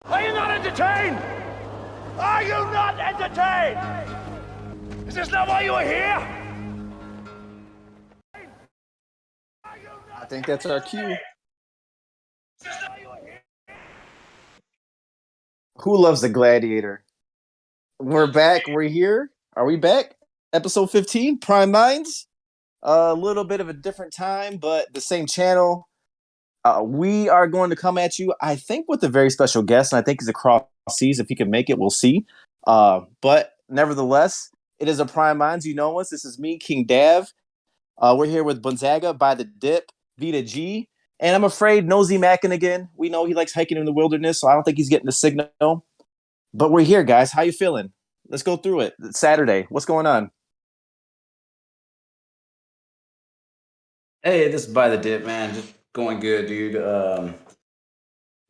Are you not entertained? Are you not entertained? Is this not why you are here? I think that's our cue. Who loves the Gladiator? We're back. We're here. Are we back? Episode 15, Prime Minds. A little bit of a different time, but the same channel. We are going to come at you, I think, with a very special guest, and I think he's across seas. If he can make it, we'll see. But nevertheless, it is a Prime Minds. You know us. This is me, King Dav. We're here with Gonzaga by the Dip, Vita G, and I'm afraid Nosy Mackin again. We know he likes hiking in the wilderness, so I don't think he's getting the signal. But we're here, guys. How you feeling? Let's go through it. It's Saturday. What's going on? Hey, this is by the dip, man. Just going good, dude.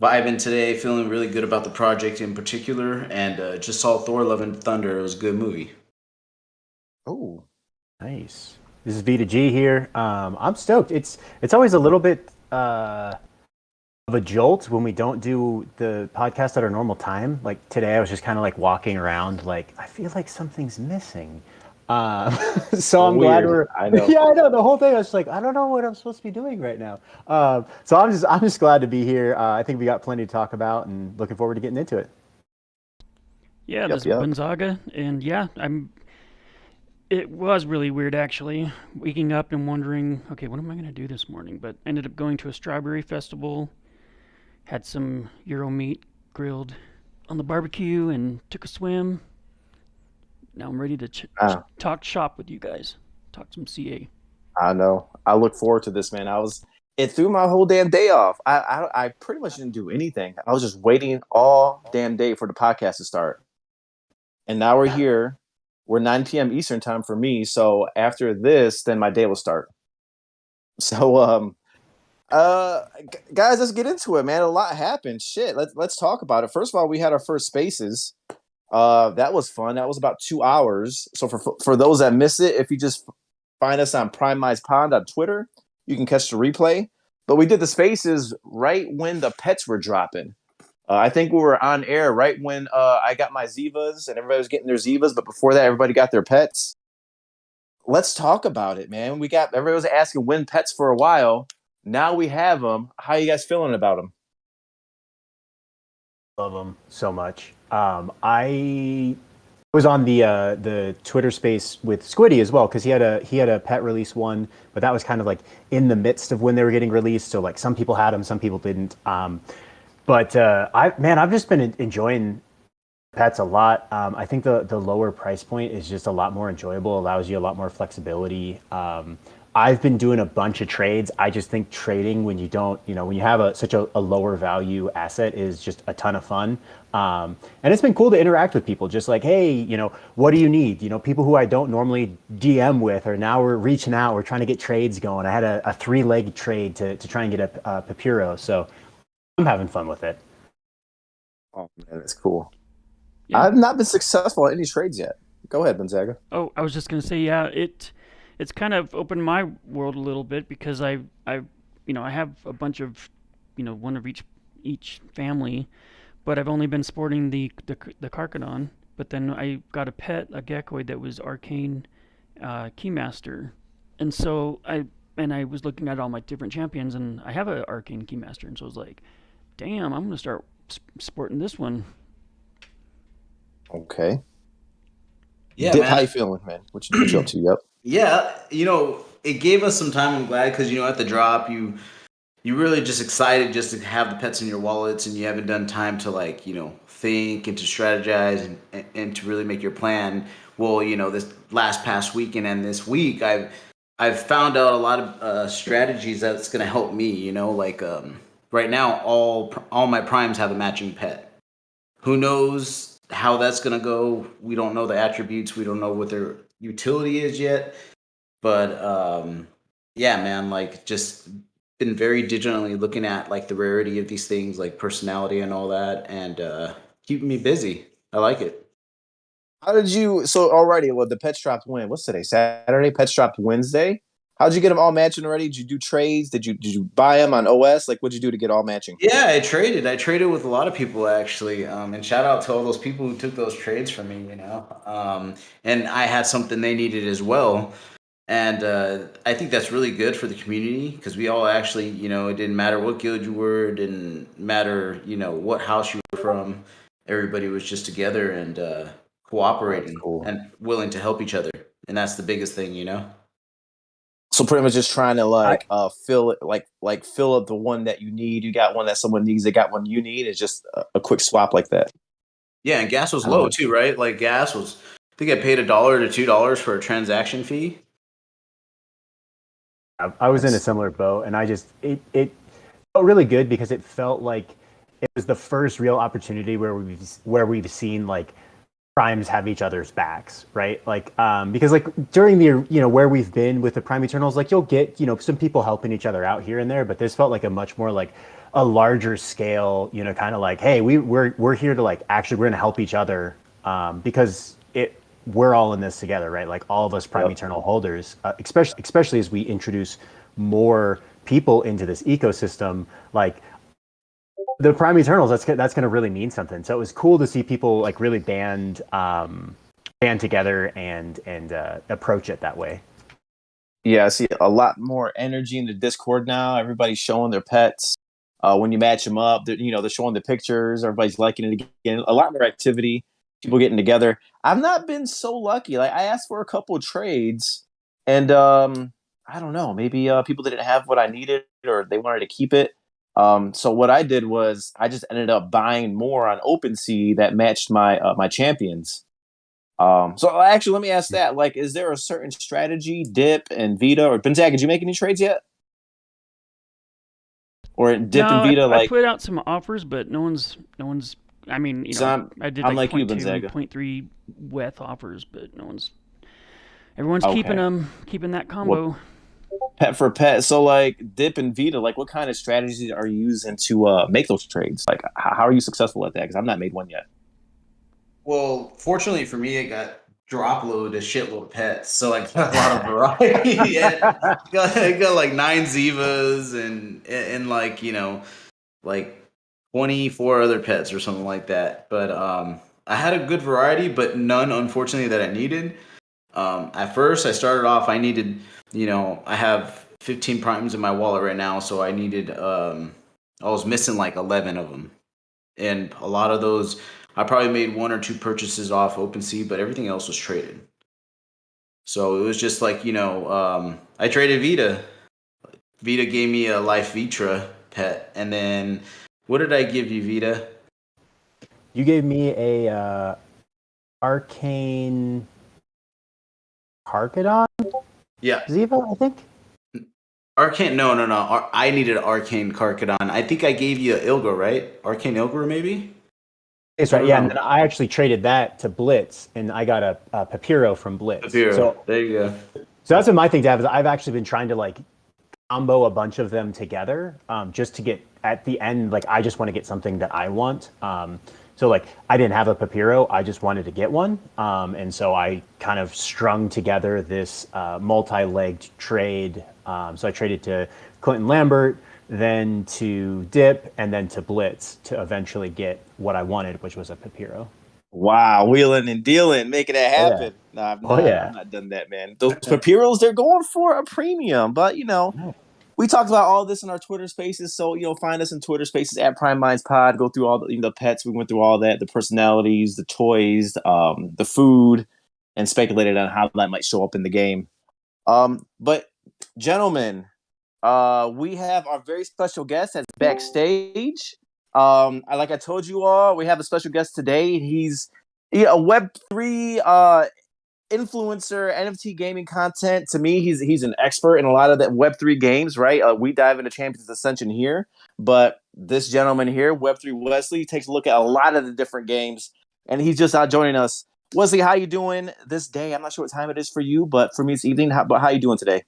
Vibing today, feeling really good about the project in particular, and just saw Thor: Love and Thunder. It was a good movie. Oh, nice. This is Vita G here. I'm stoked. It's always a little bit of a jolt when we don't do the podcast at our normal time. Like today, I was just kind of like walking around, like I feel like something's missing. So I'm glad we're. I know. Yeah, I know. The whole thing, I was like, I don't know what I'm supposed to be doing right now. So I'm just glad to be here. I think we got plenty to talk about, and looking forward to getting into it. Yeah, this is Gonzaga, and yeah, It was really weird, actually, waking up and wondering, okay, what am I going to do this morning? But ended up going to a strawberry festival, had some Euro meat grilled on the barbecue, and took a swim. Now I'm ready to talk shop with you guys, talk some CA. I know. I look forward to this, man. It threw my whole damn day off. I pretty much didn't do anything. I was just waiting all damn day for the podcast to start. And now we're here. We're 9 p.m. Eastern time for me. So after this, then my day will start. So, guys, let's get into it, man. A lot happened. Shit, let's talk about it. First of all, we had our first spaces. That was fun. That was about 2 hours. So for those that miss it, if you just find us on Prime Minds Pond on Twitter, you can catch the replay. But we did the spaces right when the pets were dropping. I think we were on air right when I got my Zivas and everybody was getting their Zivas. But before that, everybody got their pets. Let's talk about it, man. Everybody was asking when pets for a while. Now we have them. How you guys feeling about them? Love them so much. I was on the Twitter space with Squiddy as well, because he had a pet release one, but that was kind of like in the midst of when they were getting released. So like some people had them, some people didn't. But I've just been enjoying pets a lot. I think the lower price point is just a lot more enjoyable, allows you a lot more flexibility. I've been doing a bunch of trades. I just think trading when you don't, when you have such a lower value asset is just a ton of fun. And it's been cool to interact with people, just like, hey, what do you need? People who I don't normally DM with, or now we're reaching out, we're trying to get trades going. I had a 3-leg trade to try and get a Papiro. So I'm having fun with it. Oh, man, that's cool. Yeah. I've not been successful at any trades yet. Go ahead, Gonzaga. Oh, I was just going to say, yeah, it's kind of opened my world a little bit, because I have a bunch of, one of each family, but I've only been sporting the Karkadon. But then I got a geckoid that was Arcane Keymaster, and so I was looking at all my different champions, and I have an Arcane Keymaster, and so I was like, damn, I'm gonna start sporting this one. Okay. Yeah, Dip, man. how you feeling, man? What you up to? Yep. Yeah, it gave us some time. I'm glad, because at the drop, you really just excited just to have the pets in your wallets, and you haven't done time to think and to strategize and to really make your plan. Well, this past weekend and this week, I've found out a lot of strategies that's going to help me. Right now, all my primes have a matching pet. Who knows how that's going to go? We don't know the attributes. We don't know what their utility is yet. But yeah, man, just been very digitally looking at the rarity of these things, like personality and all that, and keeping me busy. I like it. How did you? So already, the pets dropped when? What's today? Saturday. Pets dropped Wednesday. How'd you get them all matching already? Did you do trades? Did you buy them on OS? Like, what'd you do to get all matching? Yeah, I traded. I traded with a lot of people actually, and shout out to all those people who took those trades from me. And I had something they needed as well. And I think that's really good for the community because we all actually, it didn't matter what guild you were, it didn't matter, what house you were from. Everybody was just together and cooperating and willing to help each other. And that's the biggest thing. So pretty much just trying to fill it, like fill up the one that you need. You got one that someone needs. They got one you need. It's just a quick swap like that. Yeah, and gas was low too, right? Like gas was, I think I paid $1 to $2 for a transaction fee. I was in a similar boat, and it felt really good because it felt like it was the first real opportunity where we've seen like primes have each other's backs, right? Like because like during the where we've been with the Prime Eternals, like you'll get some people helping each other out here and there, but this felt like a much more like a larger scale, kind of like, hey, we're here to like actually we're gonna help each other because we're all in this together, right? Like all of us Prime Eternal holders, especially as we introduce more people into this ecosystem, like the Prime Eternals, that's going to really mean something. So it was cool to see people like really band together and approach it that way. Yeah, I see a lot more energy in the Discord now. Everybody's showing their pets. When you match them up, they're showing the pictures. Everybody's liking it again. A lot more activity. People getting together. I've not been so lucky. Like I asked for a couple of trades, and I don't know. Maybe people didn't have what I needed, or they wanted to keep it. So what I did was I just ended up buying more on OpenSea that matched my champions. So actually, let me ask that. Like, is there a certain strategy, Dip and Vita, or Benzag? Did you make any trades yet? Or Dip and Vita? I put out some offers, but no one's. I mean, I did I'm like like 0.2, you, 0.3 WETH offers, but no one's. Everyone's keeping that combo. Well, pet for pet. So like Dip and Vita, like what kind of strategies are you using to make those trades? Like how are you successful at that? Because I've not made one yet. Well, fortunately for me, it got drop load a shitload of pets, so I got a lot of variety. Yeah, got like 9 Zivas and like like 24 other pets or something like that. But I had a good variety, but none, unfortunately, that I needed. At first, I started off. I needed, I have 15 primes in my wallet right now, so I needed. I was missing like 11 of them, and a lot of those, I probably made 1 or 2 purchases off OpenSea, but everything else was traded. So it was just like I traded Vita. Vita gave me a Life Vitra pet, and then what did I give you, Vita? You gave me a Arcane Karkadon? Yeah. Ziva, I think? Arcane, no. I needed Arcane Karkadon. I think I gave you an Ilga, right? Arcane Ilga, maybe? It's right, yeah. And then I actually traded that to Blitz, and I got a Papiro from Blitz. Papiro, so, there you go. So that's what my thing to have is I've actually been trying to like combo a bunch of them together just to get at the end, like I just want to get something that I want. So like I didn't have a Papiro, I just wanted to get one. And so I kind of strung together this multi-legged trade. So I traded to Clinton Lambert, then to Dip, and then to Blitz to eventually get what I wanted, which was a Papiro. Wow, wheeling and dealing, making it happen. Yeah. No, I've not done that, man. Those Papiros, they're going for a premium, but we talked about all this in our Twitter Spaces. So find us in Twitter Spaces at Prime Minds Pod. Go through all the pets. We went through all that, the personalities, the toys, the food, and speculated on how that might show up in the game. But gentlemen, we have our very special guest that's backstage. Like I told you all, we have a special guest today. He's a Web3 influencer, NFT gaming content. To me, he's an expert in a lot of the Web3 games, right? We dive into Champions Ascension here, but this gentleman here, Web3 Wesley, takes a look at a lot of the different games, and he's just out joining us. Wesley, how you doing this day? I'm not sure what time it is for you, but for me, it's evening. How you doing today?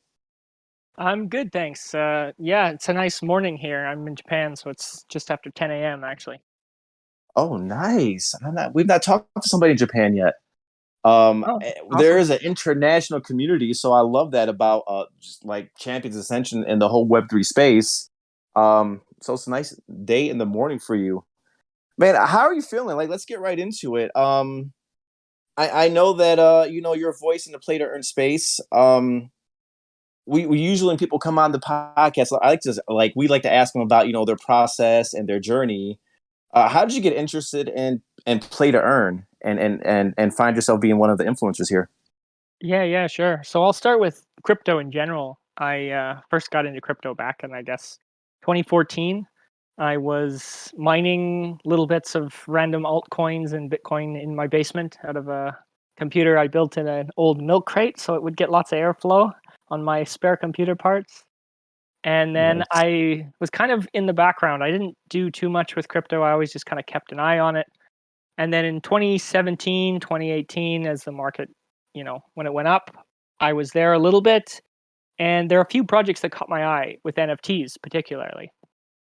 I'm good, thanks. Yeah, it's a nice morning here. I'm in Japan, so it's just after 10 a.m. actually. Oh, nice. We've not talked to somebody in Japan yet. Oh, There awesome. is an international community, so I love that about just like Champions Ascension and the whole Web3 space. So it's a nice day in the morning for you, man. How are you feeling? Like, let's get right into it. I know that your voice in the play to earn space. We usually, when people come on the podcast, we like to ask them about their process and their journey. How did you get interested in play to earn and find yourself being one of the influencers here? Yeah, sure. So I'll start with crypto in general. I first got into crypto back in, I guess, 2014. I was mining little bits of random altcoins and Bitcoin in my basement out of a computer I built in an old milk crate so it would get lots of airflow on my spare computer parts. And then Nice. I was kind of in the background. I didn't do too much with crypto. I always just kind of kept an eye on it. And then in 2017, 2018, as the market, when it went up, I was there a little bit. And there are a few projects that caught my eye with NFTs, particularly.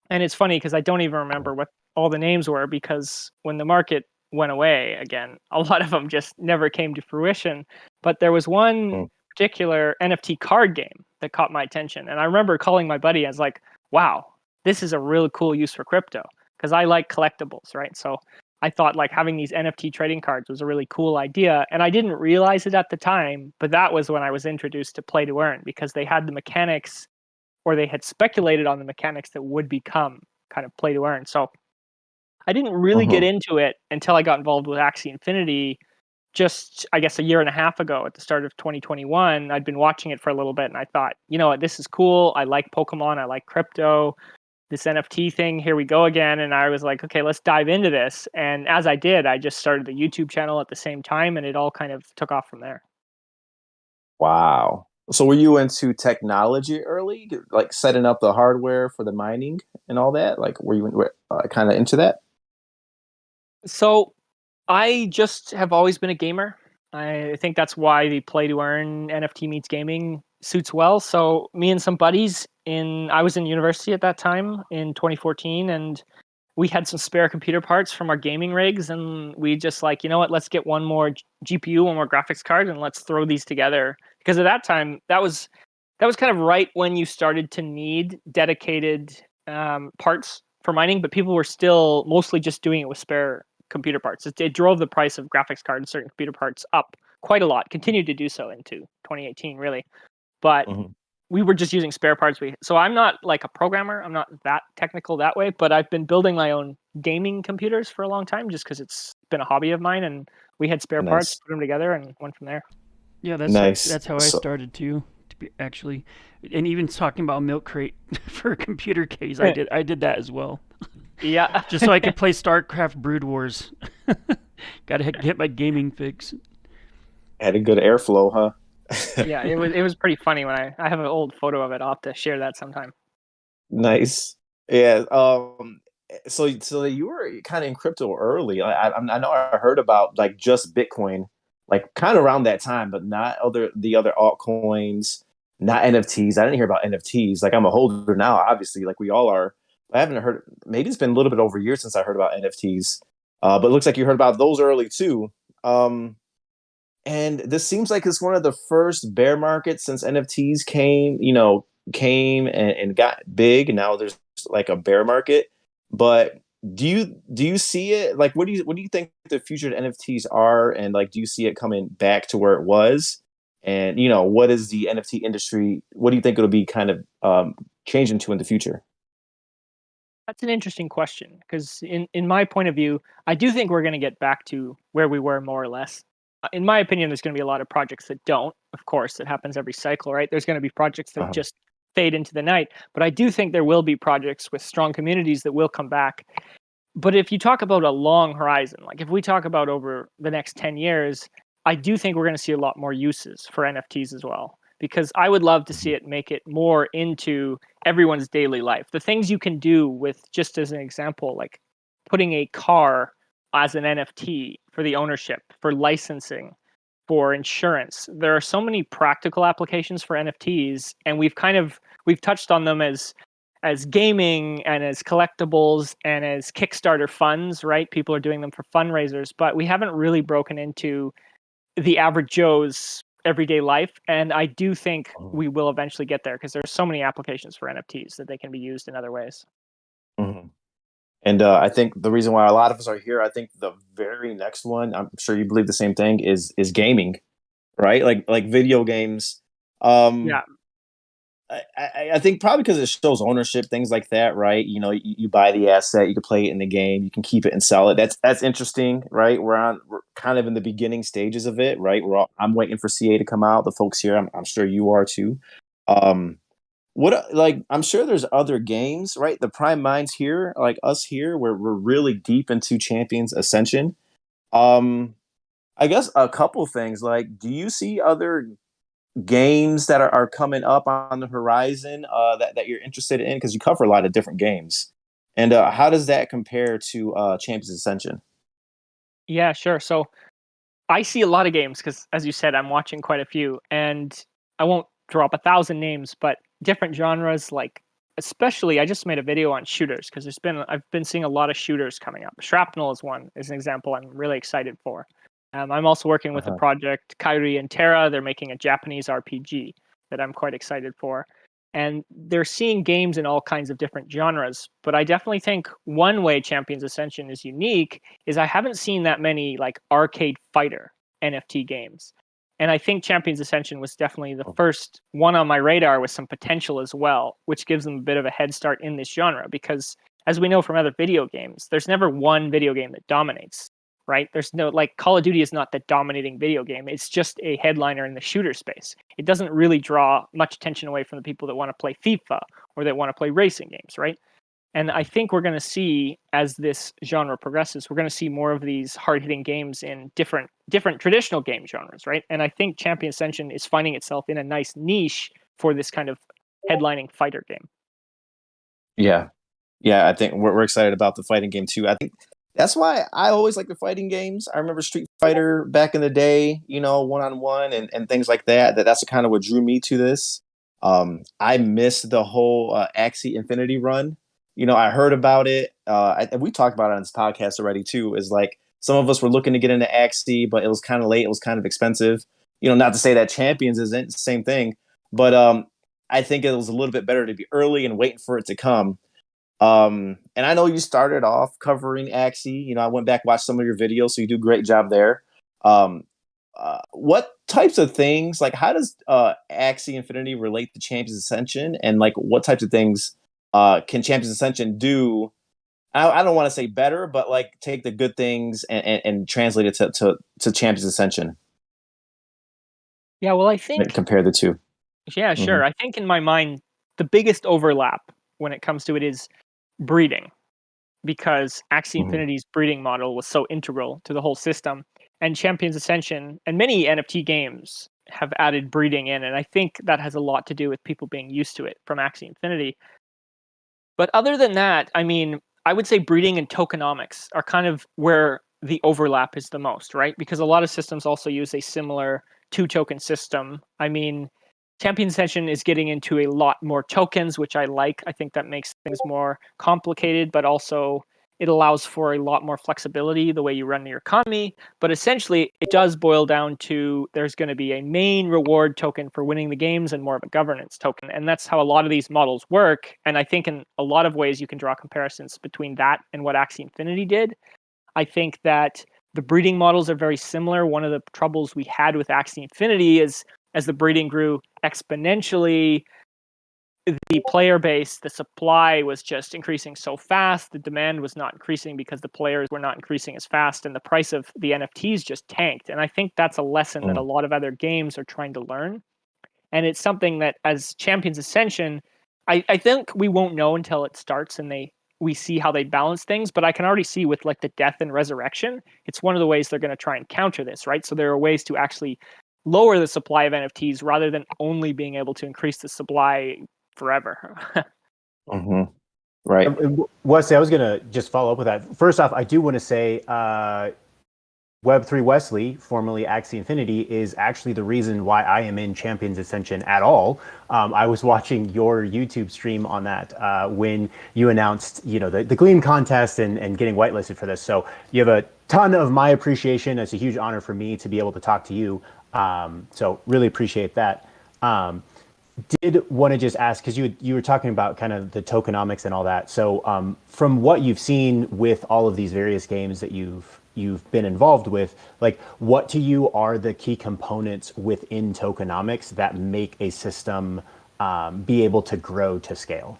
And it's funny because I don't even remember what all the names were because when the market went away again, a lot of them just never came to fruition. But there was one particular NFT card game that caught my attention. And I remember calling my buddy. I was like, wow, this is a really cool use for crypto because I like collectibles, right? So I thought like having these NFT trading cards was a really cool idea. And I didn't realize it at the time, but that was when I was introduced to play to earn because they had the mechanics or they had speculated on the mechanics that would become kind of play to earn. So I didn't really get into it until I got involved with Axie Infinity just, I guess, a year and a half ago at the start of 2021. I'd been watching it for a little bit and I thought, you know what, this is cool. I like Pokemon. I like crypto. This NFT thing, here we go again. And I was like, okay, let's dive into this. And as I did, I just started the YouTube channel at the same time and it all kind of took off from there. Wow. So were you into technology early, like setting up the hardware for the mining and all that? Like, were you kind of into that? So I just have always been a gamer. I think that's why the play to earn NFT meets gaming suits well. So me and some buddies I was in university at that time in 2014 and we had some spare computer parts from our gaming rigs and we just like, you know what, let's get one more GPU, one more graphics card and let's throw these together. Because at that time, that was kind of right when you started to need dedicated parts for mining, but people were still mostly just doing it with spare computer parts. It drove the price of graphics cards and certain computer parts up quite a lot, continued to do so into 2018, really. But we were just using spare parts. So I'm not like a programmer. I'm not that technical that way, but I've been building my own gaming computers for a long time just because it's been a hobby of mine. And we had spare parts, put them together and went from there. Yeah, that's how I started too. To be actually, and even talking about milk crate for a computer case, I did that as well. Yeah, just so I could play StarCraft Brood Wars. Got to get my gaming fix. Had a good airflow, huh? Yeah, it was pretty funny when I have an old photo of it. I'll have to share that sometime. Nice. Yeah. So you were kind of in crypto early. I know I heard about like just Bitcoin, like kind of around that time, but not the other altcoins, not NFTs. I didn't hear about NFTs. Like I'm a holder now, obviously, like we all are. I haven't heard. Maybe it's been a little bit over a year since I heard about NFTs. But it looks like you heard about those early too. And this seems like it's one of the first bear markets since NFTs came and got big. And now there's like a bear market. But do you see it? Like, what do you think the future of NFTs are? And like, do you see it coming back to where it was? And what is the NFT industry? What do you think it'll be kind of changing to in the future? That's an interesting question because in my point of view, I do think we're going to get back to where we were more or less. In my opinion, there's going to be a lot of projects that don't. Of course, it happens every cycle, right? There's going to be projects that just fade into the night. But I do think there will be projects with strong communities that will come back. But if you talk about a long horizon, like if we talk about over the next 10 years, I do think we're going to see a lot more uses for NFTs as well. Because I would love to see it make it more into everyone's daily life. The things you can do with, just as an example, like putting a car as an NFT for the ownership, for licensing, for insurance. There are so many practical applications for NFTs, and we've touched on them as gaming and as collectibles and as Kickstarter funds, right? People are doing them for fundraisers, but we haven't really broken into the average Joe's everyday life. And I do think we will eventually get there because there's so many applications for NFTs that they can be used in other ways. Mm-hmm. And I think the reason why a lot of us are here, I think the very next one, I'm sure you believe the same thing, is gaming, right? Like video games. Yeah. I think probably because it shows ownership, things like that, right? You know, you buy the asset, you can play it in the game, you can keep it and sell it. That's interesting, right? We're kind of in the beginning stages of it, right? I'm waiting for CA to come out. The folks here, I'm sure you are too. I'm sure there's other games, right? The Prime Minds here, like us here, where we're really deep into Champions Ascension. I guess a couple things. Like, do you see other games that are coming up on the horizon that you're interested in? Because you cover a lot of different games. And how does that compare to Champions Ascension? Yeah, sure. So I see a lot of games because, as you said, I'm watching quite a few, and I won't drop 1,000 names, but different genres. Like, especially, I just made a video on shooters because I've been seeing a lot of shooters coming up. Shrapnel is an example I'm really excited for. I'm also working with a project, Kairi and Terra. They're making a Japanese RPG that I'm quite excited for. And they're seeing games in all kinds of different genres. But I definitely think one way Champions Ascension is unique is I haven't seen that many like arcade fighter NFT games. And I think Champions Ascension was definitely the first one on my radar with some potential as well, which gives them a bit of a head start in this genre. Because as we know from other video games, there's never one video game that dominates. Right? There's no, like, Call of Duty is not the dominating video game. It's just a headliner in the shooter space. It doesn't really draw much attention away from the people that want to play FIFA or that want to play racing games, right? And I think we're going to see, as this genre progresses, we're going to see more of these hard-hitting games in different traditional game genres, right? And I think Champion Ascension is finding itself in a nice niche for this kind of headlining fighter game. Yeah. I think we're excited about the fighting game too. I think that's why I always like the fighting games. I remember Street Fighter back in the day, you know, 1-on-1 and things like that. That's kind of what drew me to this. I missed the whole Axie Infinity run. You know, I heard about it. We talked about it on this podcast already too. Is like some of us were looking to get into Axie, but it was kind of late. It was kind of expensive. You know, not to say that Champions isn't the same thing, but I think it was a little bit better to be early and waiting for it to come. And I know you started off covering Axie. You know, I went back, watched some of your videos, so you do a great job there. What types of things, like how does Axie Infinity relate to Champions Ascension? And like what types of things can Champions Ascension do? I don't want to say better, but like take the good things and translate it to Champions Ascension. Yeah, well, I think... Compare the two. Yeah, sure. Mm-hmm. I think in my mind, the biggest overlap when it comes to it is breeding, because Axie Infinity's breeding model was so integral to the whole system, and Champions Ascension and many NFT games have added breeding in, and I think that has a lot to do with people being used to it from Axie Infinity. But other than that, I mean, I would say breeding and tokenomics are kind of where the overlap is the most, right? Because a lot of systems also use a similar 2-token system. I mean, Champions Ascension is getting into a lot more tokens, which I like. I think that makes things more complicated, but also it allows for a lot more flexibility the way you run your economy. But essentially, it does boil down to there's going to be a main reward token for winning the games and more of a governance token. And that's how a lot of these models work. And I think in a lot of ways, you can draw comparisons between that and what Axie Infinity did. I think that the breeding models are very similar. One of the troubles we had with Axie Infinity is as the breeding grew exponentially, the player base, the supply was just increasing so fast. The demand was not increasing because the players were not increasing as fast, and the price of the NFTs just tanked. And I think that's a lesson that a lot of other games are trying to learn. And it's something that as Champions Ascension, I think we won't know until it starts and we see how they balance things. But I can already see with like the death and resurrection, it's one of the ways they're going to try and counter this, right? So there are ways to actually lower the supply of NFTs rather than only being able to increase the supply forever. Right. Wesley, I was going to just follow up with that. First off, I do want to say Web3 Westley, formerly Axie Infinity, is actually the reason why I am in Champions Ascension at all. I was watching your YouTube stream on that when you announced, the Gleam contest and getting whitelisted for this. So you have a ton of my appreciation. It's a huge honor for me to be able to talk to you. So really appreciate that. Did want to just ask, because you were talking about kind of the tokenomics and all that. So from what you've seen with all of these various games that you've been involved with, like what to you are the key components within tokenomics that make a system be able to grow to scale?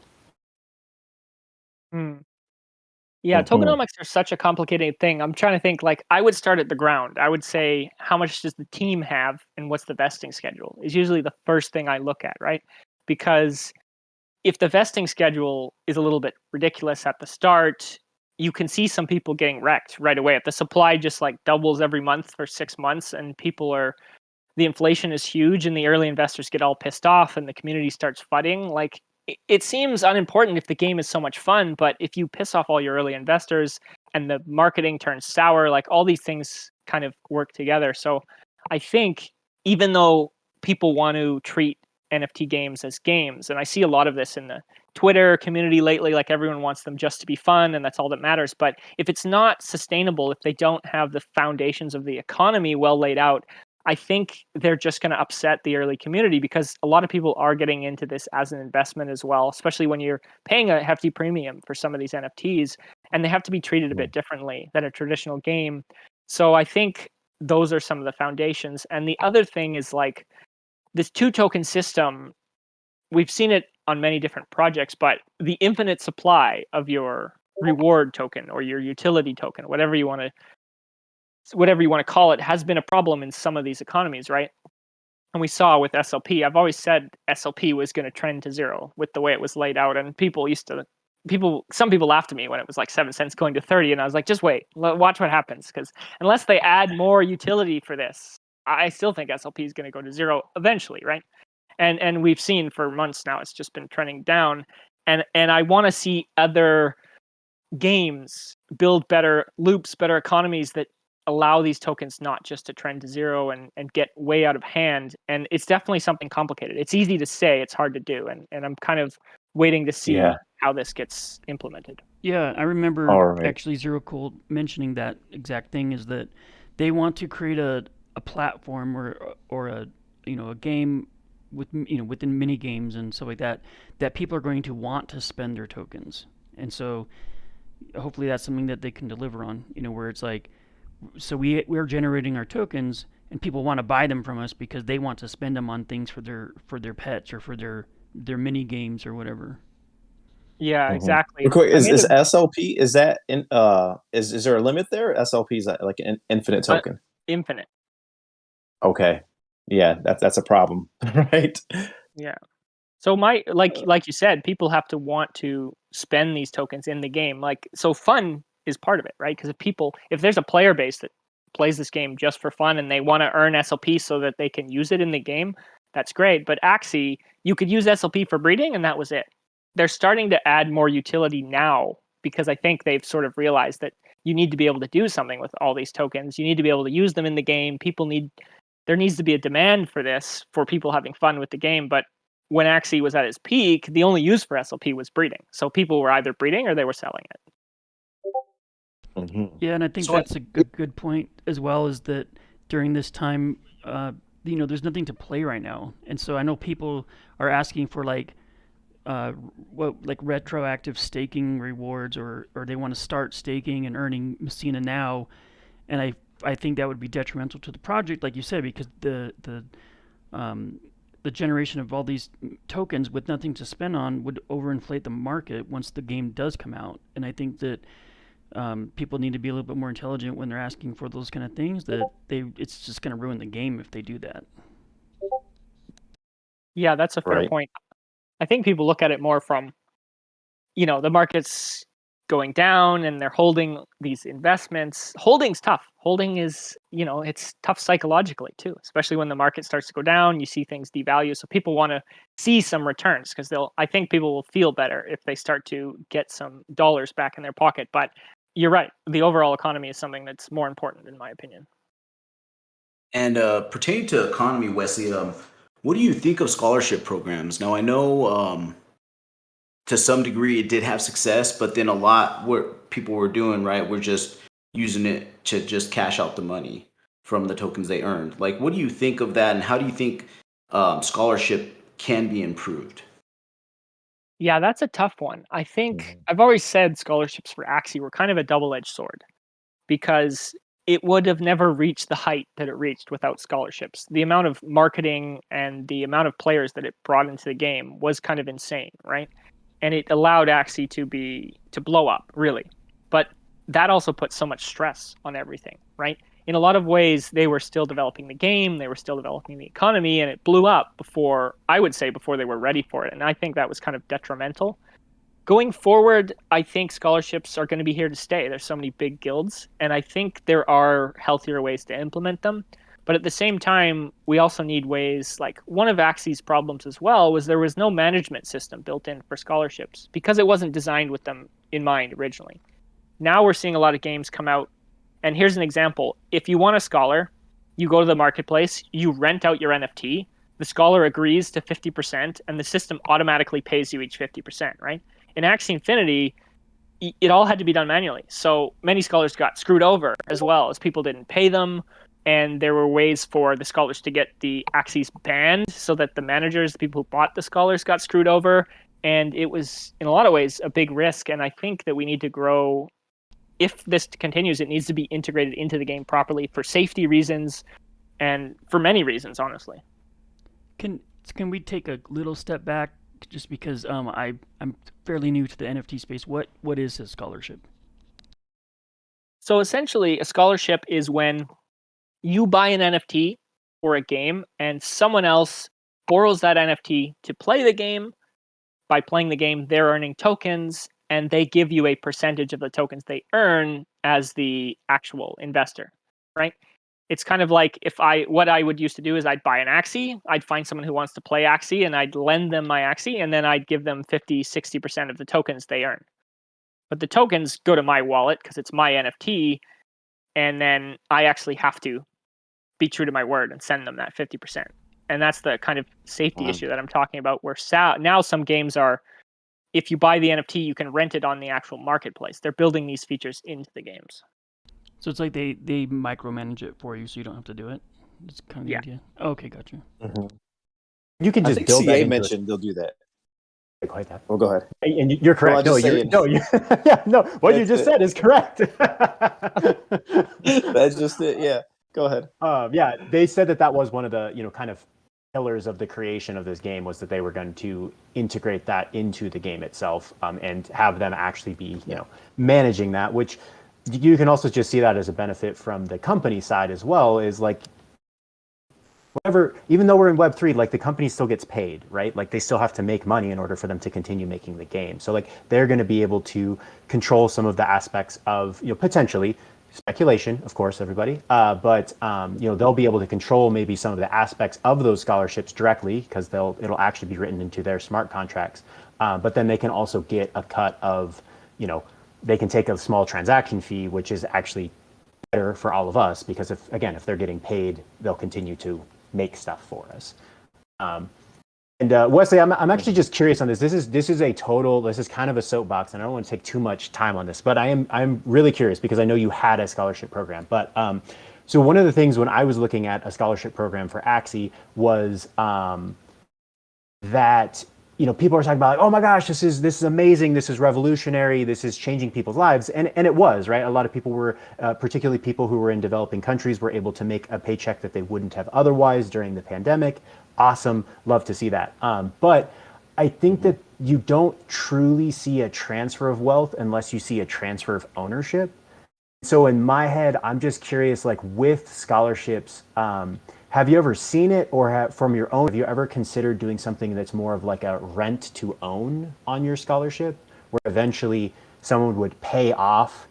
Yeah, tokenomics are such a complicated thing. I'm trying to think, like, I would start at the ground. I would say, how much does the team have and what's the vesting schedule is usually the first thing I look at, right? Because if the vesting schedule is a little bit ridiculous at the start, you can see some people getting wrecked right away. If the supply just like doubles every month for 6 months and the inflation is huge and the early investors get all pissed off and the community starts flooding, like it seems unimportant if the game is so much fun, but if you piss off all your early investors and the marketing turns sour, like all these things kind of work together. So I think even though people want to treat NFT games as games, and I see a lot of this in the Twitter community lately, like everyone wants them just to be fun and that's all that matters. But if it's not sustainable, if they don't have the foundations of the economy well laid out, I think they're just going to upset the early community because a lot of people are getting into this as an investment as well, especially when you're paying a hefty premium for some of these NFTs and they have to be treated a bit differently than a traditional game. So I think those are some of the foundations. And the other thing is like this 2-token system, we've seen it on many different projects, but the infinite supply of your reward token or your utility token, whatever you want to call it, has been a problem in some of these economies, right? And we saw with SLP, I've always said SLP was going to trend to zero with the way it was laid out. And some people laughed at me when it was like 7 cents going to 30. And I was like, just wait, watch what happens. Because unless they add more utility for this, I still think SLP is going to go to zero eventually, right? And we've seen for months now, it's just been trending down. And I want to see other games build better loops, better economies that allow these tokens not just to trend to zero and get way out of hand. And it's definitely something complicated. It's easy to say, it's hard to do. And I'm kind of waiting to see how this gets implemented. Yeah, I remember actually Zero Cold mentioning that exact thing, is that they want to create a platform or a game within mini games and stuff like that people are going to want to spend their tokens. And so hopefully that's something that they can deliver on, where it's like, so we're generating our tokens and people want to buy them from us because they want to spend them on things for their pets or for their mini games or whatever. Yeah, exactly. Is SLP, is that is there a limit there? SLP is like an infinite token? Infinite. Okay. Yeah, that's a problem, right? Yeah. So like you said, people have to want to spend these tokens in the game. Like, so fun is part of it, right? Because if there's a player base that plays this game just for fun and they want to earn SLP so that they can use it in the game, that's great. But Axie, you could use SLP for breeding and that was it. They're starting to add more utility now because I think they've sort of realized that you need to be able to do something with all these tokens. You need to be able to use them in the game. There needs to be a demand for this, for people having fun with the game. But when Axie was at its peak, the only use for SLP was breeding. So people were either breeding or they were selling it. Yeah, and I think that's a good point as well, is that during this time, there's nothing to play right now. And so I know people are asking for like retroactive staking rewards, or they want to start staking and earning Messina now. And I think that would be detrimental to the project, like you said, because the generation of all these tokens with nothing to spend on would overinflate the market once the game does come out. And I think that people need to be a little bit more intelligent when they're asking for those kind of things, that it's just going to ruin the game if they do that. Yeah, that's a fair point. I think people look at it more from, the market's going down and they're holding these investments. Holding's tough. Holding is, it's tough psychologically too, especially when the market starts to go down, you see things devalue. So people want to see some returns because I think people will feel better if they start to get some dollars back in their pocket. But you're right. The overall economy is something that's more important in my opinion. And pertaining to economy, Wesley, what do you think of scholarship programs? Now, I know to some degree it did have success, but then a lot what people were doing, right, were just using it to just cash out the money from the tokens they earned. Like, what do you think of that, and how do you think scholarship can be improved? Yeah, that's a tough one. I think Mhm. I've always said scholarships for Axie were kind of a double-edged sword because it would have never reached the height that it reached without scholarships. The amount of marketing and the amount of players that it brought into the game was kind of insane, right? And it allowed Axie to blow up, really. But that also put so much stress on everything, right? In a lot of ways, they were still developing the game, they were still developing the economy, and it blew up before, I would say, before they were ready for it. And I think that was kind of detrimental. Going forward, I think scholarships are going to be here to stay. There's so many big guilds, and I think there are healthier ways to implement them. But at the same time, we also need ways, like one of Axie's problems as well was there was no management system built in for scholarships because it wasn't designed with them in mind originally. Now we're seeing a lot of games come out, and here's an example. If you want a scholar, you go to the marketplace, you rent out your NFT, the scholar agrees to 50%, and the system automatically pays you each 50%, right? In Axie Infinity, it all had to be done manually. So many scholars got screwed over as well, as people didn't pay them. And there were ways for the scholars to get the Axies banned so that the managers, the people who bought the scholars, got screwed over. And it was, in a lot of ways, a big risk. And I think that we need to grow. If this continues, it needs to be integrated into the game properly for safety reasons and for many reasons, honestly. Can can we take a little step back just because I'm fairly new to the NFT space? What is a scholarship? So essentially, a scholarship is when you buy an NFT for a game and someone else borrows that NFT to play the game. By playing the game, they're earning tokens and they give you a percentage of the tokens they earn as the actual investor, right? It's kind of like what I would used to do is I'd buy an Axie, I'd find someone who wants to play Axie and I'd lend them my Axie and then I'd give them 50, 60% of the tokens they earn. But the tokens go to my wallet because it's my NFT, and then I actually have to be true to my word and send them that 50%. And that's the kind of safety issue that I'm talking about, where now some games are, if you buy the NFT, you can rent it on the actual marketplace. They're building these features into the games. So it's like they micromanage it for you, so you don't have to do it. That's kind of the idea. Okay, gotcha. Mhm. You can I just think build that CA into mentioned they'll do that. quite that. Well, go ahead. And you're correct. Well, Yeah, no. What you That's just it. said is correct. That's just it. Yeah. Go ahead. Yeah, they said that was one of the kind of pillars of the creation of this game, was that they were going to integrate that into the game itself, and have them actually be managing that, which you can also just see that as a benefit from the company side as well. Is like, whatever, even though we're in Web3, like the company still gets paid, right? Like they still have to make money in order for them to continue making the game. So like they're going to be able to control some of the aspects of, potentially, speculation, of course, everybody, but they'll be able to control maybe some of the aspects of those scholarships directly, because it'll actually be written into their smart contracts. But then they can also get a cut of, they can take a small transaction fee, which is actually better for all of us, because if they're getting paid, they'll continue to make stuff for us. And Wesley, I'm actually just curious on this. This is kind of a soapbox, and I don't want to take too much time on this, but I'm really curious because I know you had a scholarship program. But so one of the things when I was looking at a scholarship program for Axie was that people are talking about, like, oh my gosh, this is amazing, this is revolutionary, this is changing people's lives, and it was, right? A lot of people were, particularly people who were in developing countries, were able to make a paycheck that they wouldn't have otherwise during the pandemic. Awesome, love to see that. But I think that you don't truly see a transfer of wealth unless you see a transfer of ownership. So in my head, I'm just curious, like with scholarships, have you ever seen it, or from your own, have you ever considered doing something that's more of like a rent to own on your scholarship, where eventually someone would pay off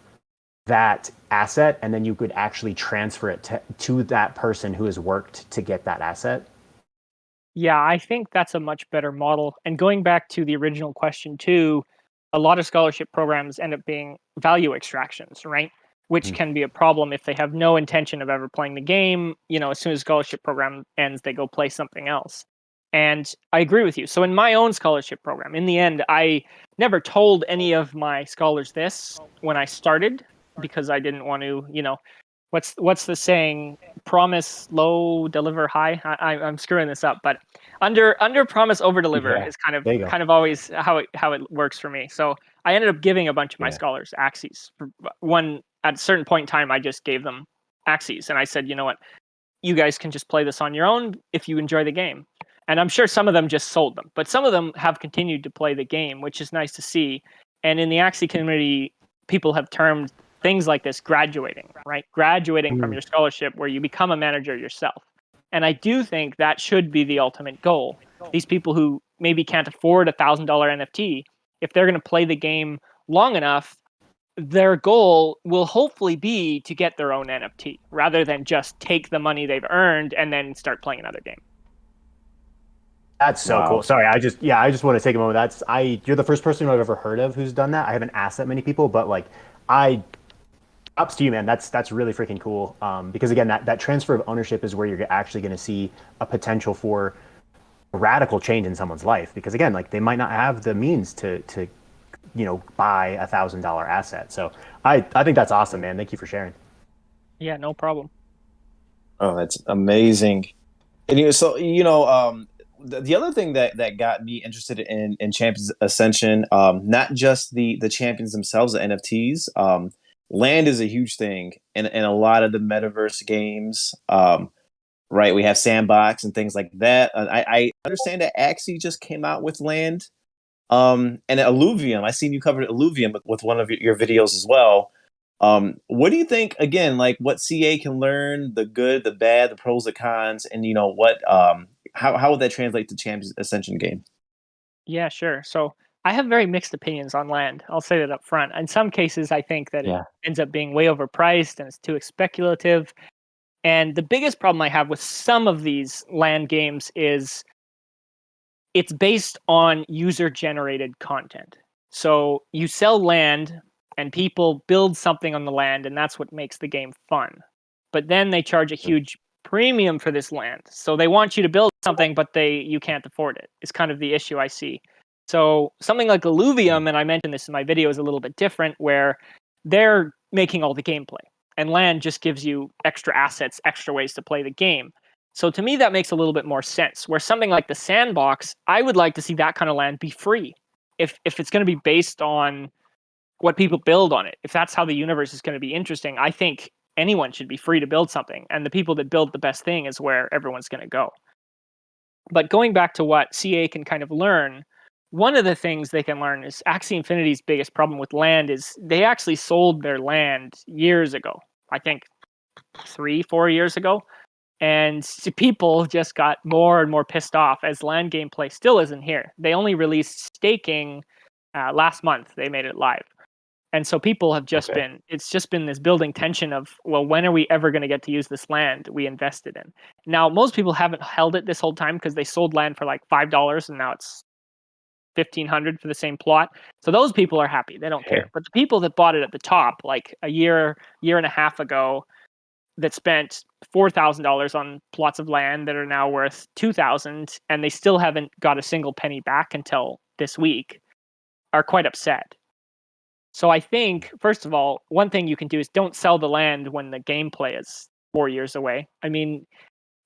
that asset and then you could actually transfer it to that person who has worked to get that asset? Yeah, I think that's a much better model. And going back to the original question too, a lot of scholarship programs end up being value extractions, right? Which can be a problem if they have no intention of ever playing the game. As soon as scholarship program ends, they go play something else. And I agree with you. So in my own scholarship program, in the end, I never told any of my scholars this when I started. because I didn't want to, what's the saying? Promise low, deliver high. I'm screwing this up, but under promise, over deliver Yeah, is there you go. kind of always how it works for me. So I ended up giving a bunch of my Yeah. scholars Axes. One at a certain point in time, I just gave them Axes, and I said, you know what, you guys can just play this on your own if you enjoy the game. And I'm sure some of them just sold them, but some of them have continued to play the game, which is nice to see. And in the Axie community, people have termed things like this graduating, right? Graduating from your scholarship where you become a manager yourself. And I do think that should be the ultimate goal. These people who maybe can't afford $1,000 NFT, if they're going to play the game long enough, their goal will hopefully be to get their own NFT rather than just take the money they've earned and then start playing another game. That's so cool. Sorry, I just want to take a moment. You're the first person I've ever heard of who's done that. I haven't asked that many people, but like, props to you, man. That's really freaking cool. Because again, that transfer of ownership is where you're actually going to see a potential for a radical change in someone's life. Because again, like they might not have the means to buy $1,000 asset. So I think that's awesome, man. Thank you for sharing. Yeah, no problem. Oh, that's amazing. And so the other thing that got me interested in Champions Ascension, not just the champions themselves, the NFTs. Land is a huge thing in a lot of the metaverse games. Right, we have Sandbox and things like that. I understand that Axie just came out with Land. And Illuvium, I seen you covered Illuvium with one of your videos as well. What do you think, again, like what CA can learn, the good, the bad, the pros, the cons, and how would that translate to Champions Ascension game? Yeah, sure. So I have very mixed opinions on Land. I'll say that up front. In some cases, I think that it ends up being way overpriced and it's too speculative. And the biggest problem I have with some of these Land games is it's based on user-generated content. So you sell land and people build something on the land, and that's what makes the game fun. But then they charge a huge premium for this land. So they want you to build something, but you can't afford it. It's kind of the issue I see. So something like Illuvium, and I mentioned this in my video, is a little bit different, where they're making all the gameplay. And land just gives you extra assets, extra ways to play the game. So to me, that makes a little bit more sense. Where something like the Sandbox, I would like to see that kind of land be free. If it's going to be based on what people build on it, if that's how the universe is going to be interesting, I think anyone should be free to build something. And the people that build the best thing is where everyone's going to go. But going back to what CA can kind of learn, one of the things they can learn is Axie Infinity's biggest problem with land is they actually sold their land years ago. I think 3-4 years ago. And people just got more and more pissed off as land gameplay still isn't here. They only released staking last month. They made it live. And so people have just it's just been this building tension of, well, when are we ever going to get to use this land we invested in? Now, most people haven't held it this whole time because they sold land for like $5 and now it's $1,500 for the same plot. So those people are happy. They don't care. But the people that bought it at the top, like a year and a half ago, that spent $4,000 on plots of land that are now worth $2,000, and they still haven't got a single penny back until this week, are quite upset. So I think, first of all, one thing you can do is don't sell the land when the gameplay is 4 years away. I mean,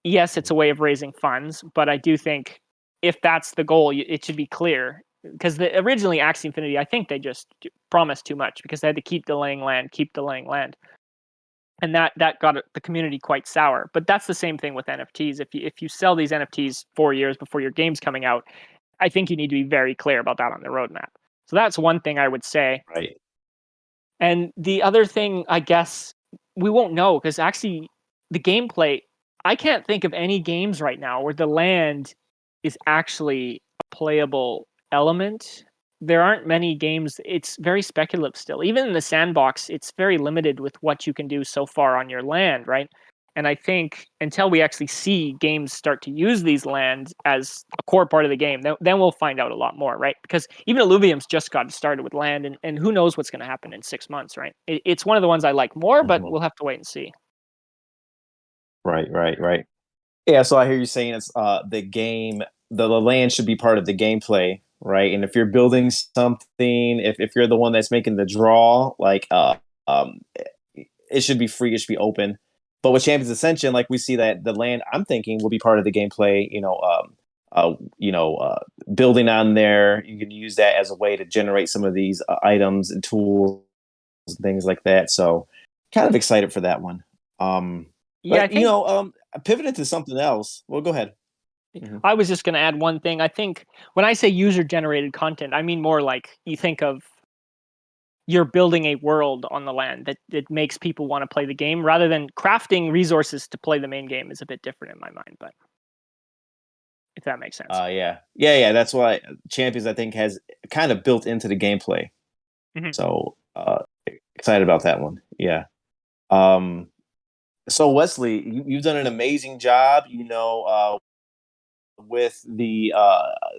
yes, it's a way of raising funds, but I do think if that's the goal, it should be clear. Because originally Axie Infinity, I think they just promised too much because they had to keep delaying land. And that got the community quite sour. But that's the same thing with NFTs. If you sell these NFTs 4 years before your game's coming out, I think you need to be very clear about that on the roadmap. So that's one thing I would say. Right. And the other thing, I guess, we won't know because actually the gameplay, I can't think of any games right now where the land is actually a playable element. There aren't many games. It's very speculative still. Even in the Sandbox, it's very limited with what you can do so far on your land, right? And I think until we actually see games start to use these lands as a core part of the game, then we'll find out a lot more, right? Because even Illuvium's just got started with land, and who knows what's going to happen in 6 months, right? It's one of the ones I like more, but we'll have to wait and see. Right. Yeah, so I hear you saying it's the game, the land should be part of the gameplay, right? And if you're building something, if you're the one that's making the draw, like it should be free. It should be open. But with Champions Ascension, like we see that the land I'm thinking will be part of the gameplay. Building on there, you can use that as a way to generate some of these items and tools, things like that. So, kind of excited for that one. Yeah, I think Pivoting to something else. Well, go ahead. I was just going to add one thing. I think when I say user-generated content, I mean more like you think of you're building a world on the land that makes people want to play the game, rather than crafting resources to play the main game is a bit different in my mind. But if that makes sense. Yeah. That's why Champions, I think, has kind of built into the gameplay. Mhm. So excited about that one. Yeah. So Wesley, you've done an amazing job. With the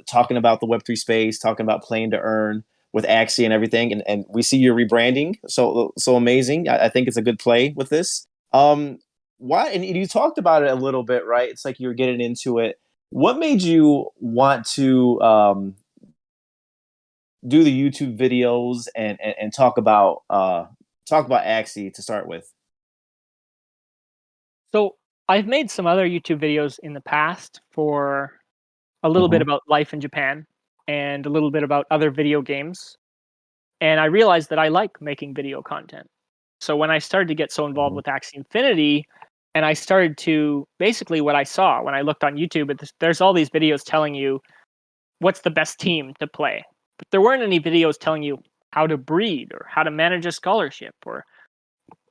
talking about the Web3 space, talking about playing to earn with Axie and everything, and we see your rebranding. So amazing. I think it's a good play with this. Why? And you talked about it a little bit, right? It's like you were getting into it. What made you want to do the YouTube videos and talk about Axie to start with? So I've made some other YouTube videos in the past for a little bit about life in Japan and a little bit about other video games. And I realized that I like making video content. So when I started to get so involved with Axie Infinity, and I started to basically what I saw when I looked on YouTube, there's all these videos telling you what's the best team to play. But there weren't any videos telling you how to breed or how to manage a scholarship or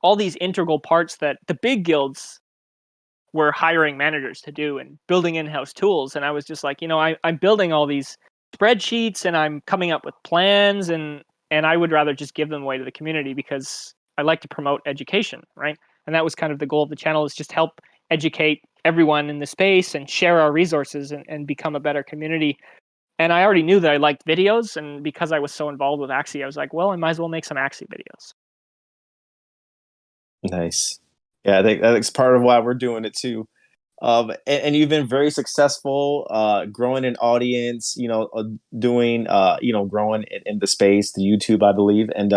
all these integral parts that the big guilds were hiring managers to do and building in-house tools. And I was just like, I'm building all these spreadsheets and I'm coming up with plans and I would rather just give them away to the community because I like to promote education, right? And that was kind of the goal of the channel, is just help educate everyone in the space and share our resources and become a better community. And I already knew that I liked videos, and because I was so involved with Axie, I was like, well, I might as well make some Axie videos. Nice. Yeah, I think that's part of why we're doing it too. And you've been very successful, growing an audience, doing, growing in the space, the YouTube, I believe. And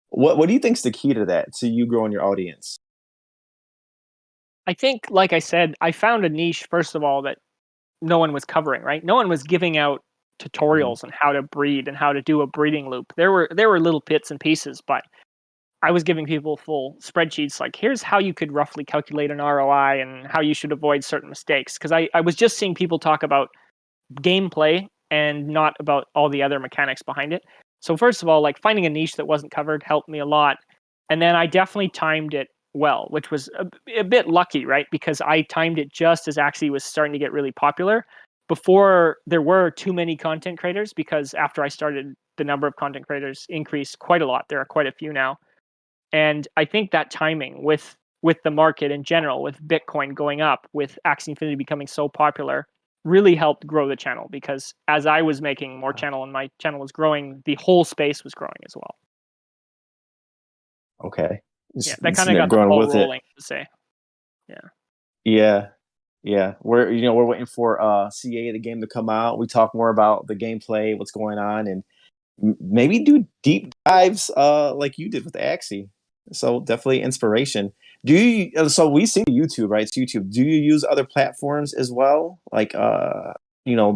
what do you think is the key to that, to you growing your audience? I think, like I said, I found a niche, first of all, that no one was covering, right? No one was giving out tutorials on how to breed and how to do a breeding loop. There were little bits and pieces, but I was giving people full spreadsheets like, here's how you could roughly calculate an ROI and how you should avoid certain mistakes. Because I was just seeing people talk about gameplay and not about all the other mechanics behind it. So first of all, like finding a niche that wasn't covered helped me a lot. And then I definitely timed it well, which was a bit lucky, right? Because I timed it just as Axie was starting to get really popular, before there were too many content creators, because after I started, the number of content creators increased quite a lot. There are quite a few now. And I think that timing with the market in general, with Bitcoin going up, with Axie Infinity becoming so popular, really helped grow the channel, because as I was making more channel and my channel was growing, the whole space was growing as well. Okay. Yeah, that kind of got the ball rolling, to say. Yeah. We're waiting for CA, the game, to come out. We talk more about the gameplay, what's going on, and maybe do deep dives like you did with Axie. So definitely inspiration. Do you? So we see YouTube, right? It's YouTube. Do you use other platforms as well? Like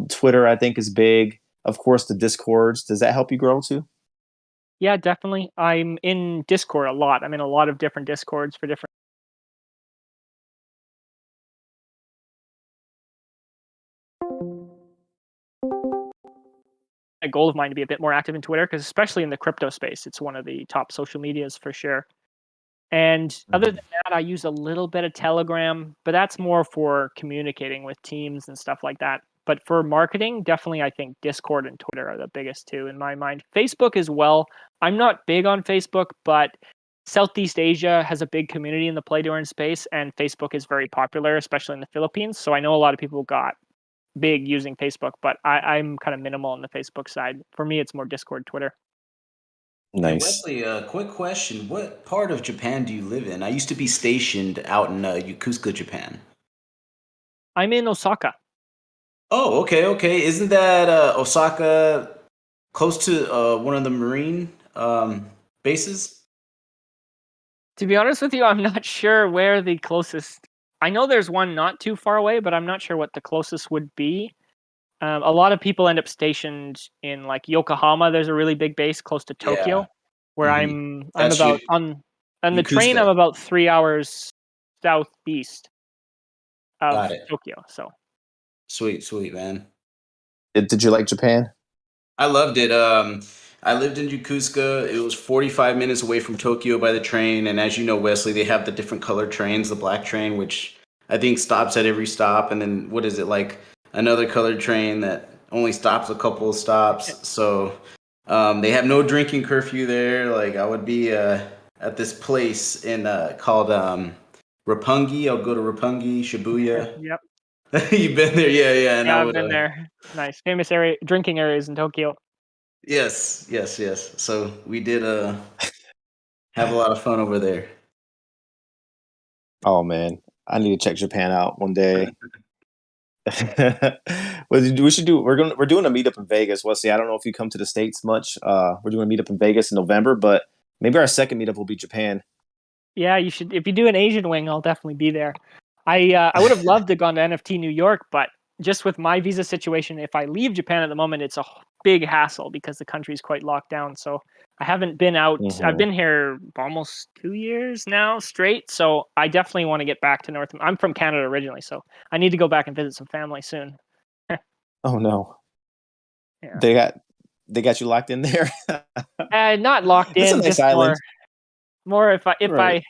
Twitter, I think, is big. Of course, the Discords. Does that help you grow too? Yeah, definitely. I'm in Discord a lot. I'm in a lot of different Discords for different. A goal of mine to be a bit more active in Twitter, because especially in the crypto space, it's one of the top social medias for sure. And other than that, I use a little bit of Telegram, but that's more for communicating with teams and stuff like that. But for marketing, definitely, I think Discord and Twitter are the biggest two in my mind. Facebook as well. I'm not big on Facebook, but Southeast Asia has a big community in the play to earn space, and Facebook is very popular, especially in the Philippines. So I know a lot of people got big using Facebook, but I'm kind of minimal on the Facebook side. For me, it's more Discord, Twitter. Nice. Wesley, quick question. What part of Japan do you live in? I used to be stationed out in Yokosuka, Japan. I'm in Osaka. Oh, okay. Isn't that Osaka close to one of the marine bases? To be honest with you, I'm not sure where the closest. I know there's one not too far away, but I'm not sure what the closest would be. A lot of people end up stationed in like Yokohama. There's a really big base close to Yeah. Tokyo, where Mhm. I'm That's about on the train. I'm Yokosuka. about 3 hours southeast Got of it. Tokyo. So Sweet, man. Did you like Japan? I loved it. I lived in Yokosuka. It was 45 minutes away from Tokyo by the train. And as you know, Wesley, they have the different colored trains, the black train, which I think stops at every stop. And then what is it, like another colored train that only stops a couple of stops. So they have no drinking curfew there. Like I would be at this place in called Roppongi. I'll go to Roppongi, Shibuya. yep, You've been there, yeah. And I yeah, I've would been there. Nice, famous area, drinking areas in Tokyo. yes. So we did have a lot of fun over there. Oh man, I need to check Japan out one day. We should do. We're doing a meetup in Vegas. Wesley, I don't know if you come to the States much. We're doing a meetup in Vegas in November, but maybe our second meetup will be Japan. Yeah, you should. If you do an Asian wing, I'll definitely be there. I would have loved to have gone to NFT New York, but just with my visa situation, if I leave Japan at the moment, it's a big hassle because the country's quite locked down. So I haven't been out. I've Mhm. been here almost 2 years now straight. So I definitely want to get back to North. I'm from Canada originally, so I need to go back and visit some family soon. Oh no, Yeah, they got you locked in there. not locked It's a in, nice just island, more if right? I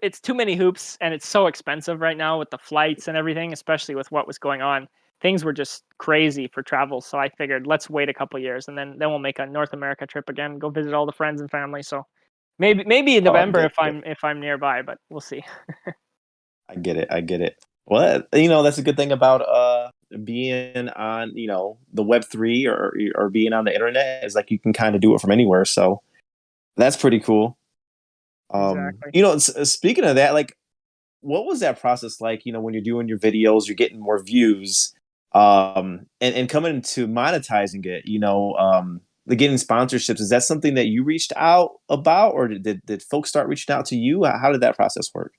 it's too many hoops and it's so expensive right now with the flights and everything, especially with what was going on. Things were just crazy for travel, so I figured let's wait a couple years and then we'll make a North America trip again, go visit all the friends and family. So maybe in Oh, I November get it. if I'm nearby, but we'll see. I get it. I get it. Well, that's a good thing about being on, the Web3 or being on the internet is like you can kind of do it from anywhere. So that's pretty cool. Exactly. Speaking of that, like what was that process like, when you're doing your videos, you're getting more views, and coming to monetizing it, the getting sponsorships, is that something that you reached out about, or did folks start reaching out to you? How did that process work?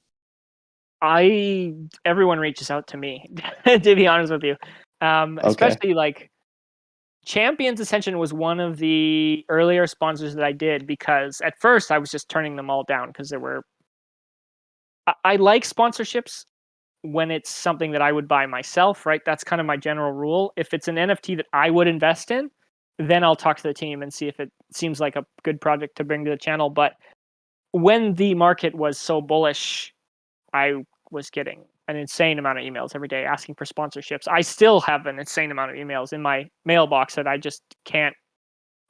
Everyone reaches out to me to be honest with you. Okay. Especially like Champions Ascension was one of the earlier sponsors that I did because at first I was just turning them all down because there were. I like sponsorships when it's something that I would buy myself, right? That's kind of my general rule. If it's an NFT that I would invest in, then I'll talk to the team and see if it seems like a good project to bring to the channel. But when the market was so bullish, I was getting an insane amount of emails every day asking for sponsorships. I still have an insane amount of emails in my mailbox that I just can't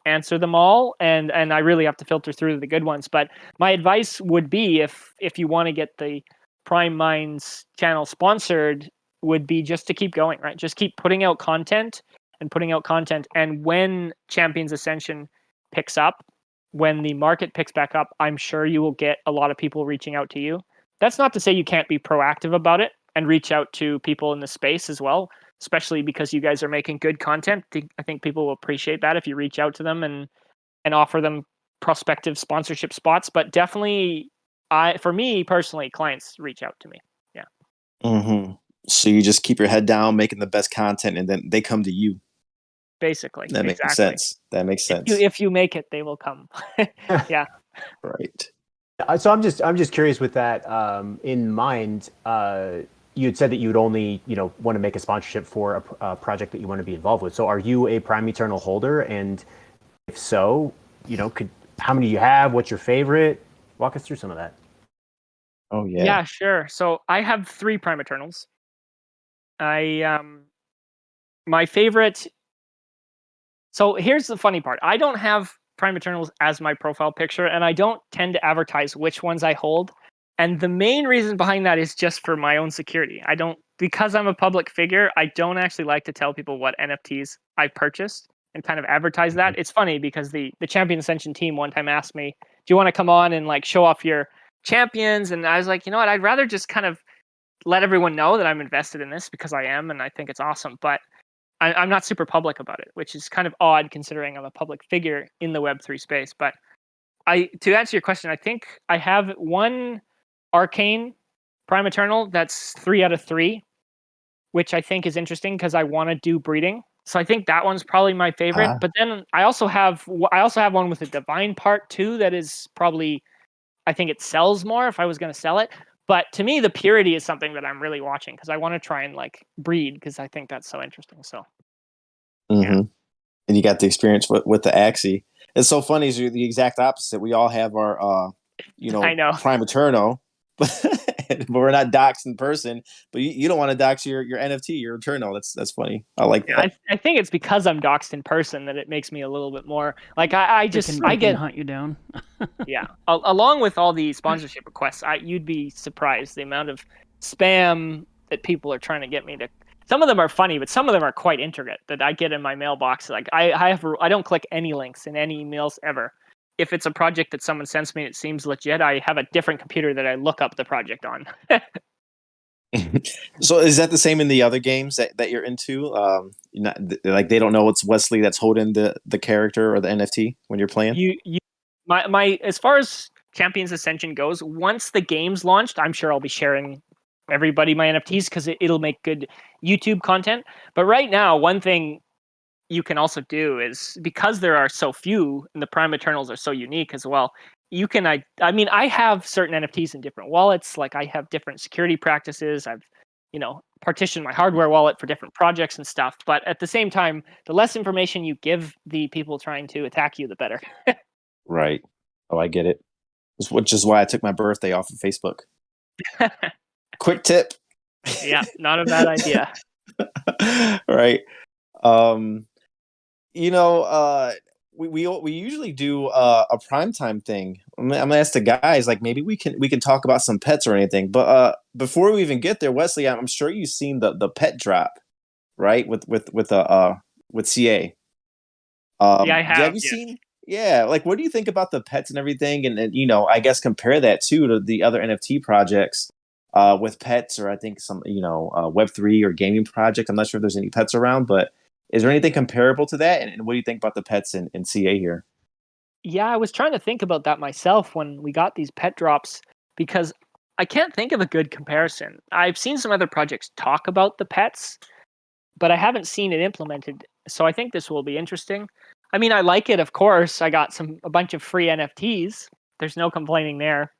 answer them all, and I really have to filter through the good ones. But my advice would be if you want to get the Prime Minds channel sponsored, would be just to keep going, right? Just keep putting out content and putting out content. And when Champions Ascension picks up, when the market picks back up, I'm sure you will get a lot of people reaching out to you. That's not to say you can't be proactive about it and reach out to people in the space as well, especially because you guys are making good content. I think people will appreciate that if you reach out to them and offer them prospective sponsorship spots. But definitely, for me personally, clients reach out to me. Yeah, Mm-hmm. So you just keep your head down, making the best content, and then they come to you. basically, That makes exactly. sense. That makes If you sense. if you make it, they will come. Yeah. Right. So I'm just curious with that in mind. You had said that you would only want to make a sponsorship for a project that you want to be involved with. So are you a Prime Eternal holder? And if so, how many do you have? What's your favorite? Walk us through some of that. Oh Yeah, yeah. sure. So I have 3 Prime Eternals. My favorite. So here's the funny part. I don't have Prime Eternals as my profile picture, and I don't tend to advertise which ones I hold. And the main reason behind that is just for my own security. Because I'm a public figure, I don't actually like to tell people what NFTs I purchased and kind of advertise that. It's funny because the Champion Ascension team one time asked me, "Do you want to come on and like show off your champions?" And I was like, you know what? I'd rather just kind of let everyone know that I'm invested in this because I am, and I think it's awesome. But I'm not super public about it, which is kind of odd considering I'm a public figure in the Web3 space. But to answer your question, I think I have one arcane Prime Eternal that's 3 out of 3, which I think is interesting because I want to do breeding. So I think that one's probably my favorite. But then I also have one with a divine part too that is probably, I think it sells more if I was going to sell it. But to me, the purity is something that I'm really watching because I want to try and like breed because I think that's so interesting. So, yeah. And you got the experience with the Axie. It's so funny. Is you're the exact opposite. We all have our, I know. Prime Eternal, but we're not doxed in person. But you don't want to dox your NFT, your Eternal. That's funny. I like that. I think it's because I'm doxed in person that it makes me a little bit more like I can hunt you down. Yeah. Along with all the sponsorship requests, you'd be surprised the amount of spam that people are trying to get me to. Some of them are funny, but some of them are quite intricate that I get in my mailbox. Like I don't click any links in any emails ever. If it's a project that someone sends me and it seems legit, I have a different computer that I look up the project on. So is that the same in the other games that you're into? Like they don't know it's Wesley that's holding the character or the NFT when you're playing? My as far as Champions Ascension goes, once the game's launched, I'm sure I'll be sharing everybody my NFTs because it'll make good YouTube content. But right now, one thing you can also do is because there are so few and the Prime Eternals are so unique as well, you can I mean I have certain NFTs in different wallets, like I have different security practices. I've partitioned my hardware wallet for different projects and stuff. But at the same time, the less information you give the people trying to attack you, the better. Right. Oh, I get it. Which is why I took my birthday off of Facebook. Quick tip. Yeah, not a bad idea. Right. We usually do a primetime thing. I'm gonna ask the guys, like maybe we can talk about some pets or anything. But before we even get there, Wesley, I'm sure you've seen the pet drop, right? With CA. Yeah, I have. Have you seen? Yeah, like what do you think about the pets and everything? And I guess compare that to the other NFT projects with pets, or I think some Web3 or gaming project. I'm not sure if there's any pets around, but is there anything comparable to that? And what do you think about the pets in CA here? Yeah, I was trying to think about that myself when we got these pet drops because I can't think of a good comparison. I've seen some other projects talk about the pets, but I haven't seen it implemented. So I think this will be interesting. I mean, I like it, of course. I got a bunch of free NFTs. There's no complaining there.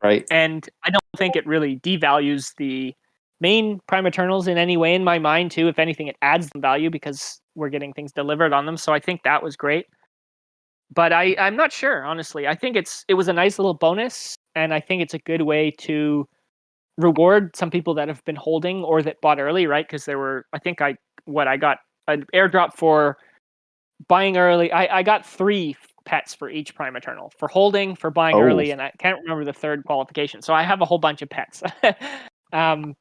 Right. And I don't think it really devalues the main Prime Eternals in any way in my mind, too. If anything, it adds them value because we're getting things delivered on them. So I think that was great. But I'm not sure, honestly. I think it was a nice little bonus, and I think it's a good way to reward some people that have been holding or that bought early, right? Because I got an airdrop for buying early. I got 3 pets for each Prime Eternal for holding, for buying early, and I can't remember the third qualification. So I have a whole bunch of pets. So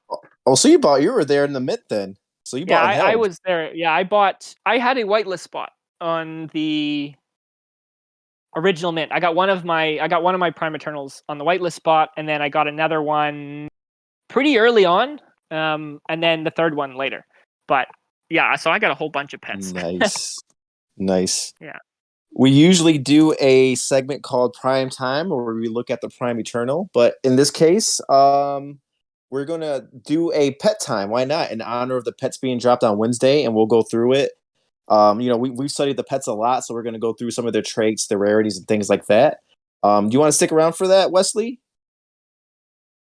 you were there in the mid then. So you bought. I was there. Yeah, I had a whitelist spot on the original mint. I got one of my Prime Eternals on the whitelist spot, and then I got another one pretty early on, and then the third one later. But yeah, so I got a whole bunch of pets. Nice. Yeah. We usually do a segment called Prime Time where we look at the Prime Eternal, but in this case, we're gonna do a pet time. Why not? In honor of the pets being dropped on Wednesday, and we'll go through it. We've studied the pets a lot, so we're gonna go through some of their traits, their rarities, and things like that. Do you want to stick around for that, Wesley?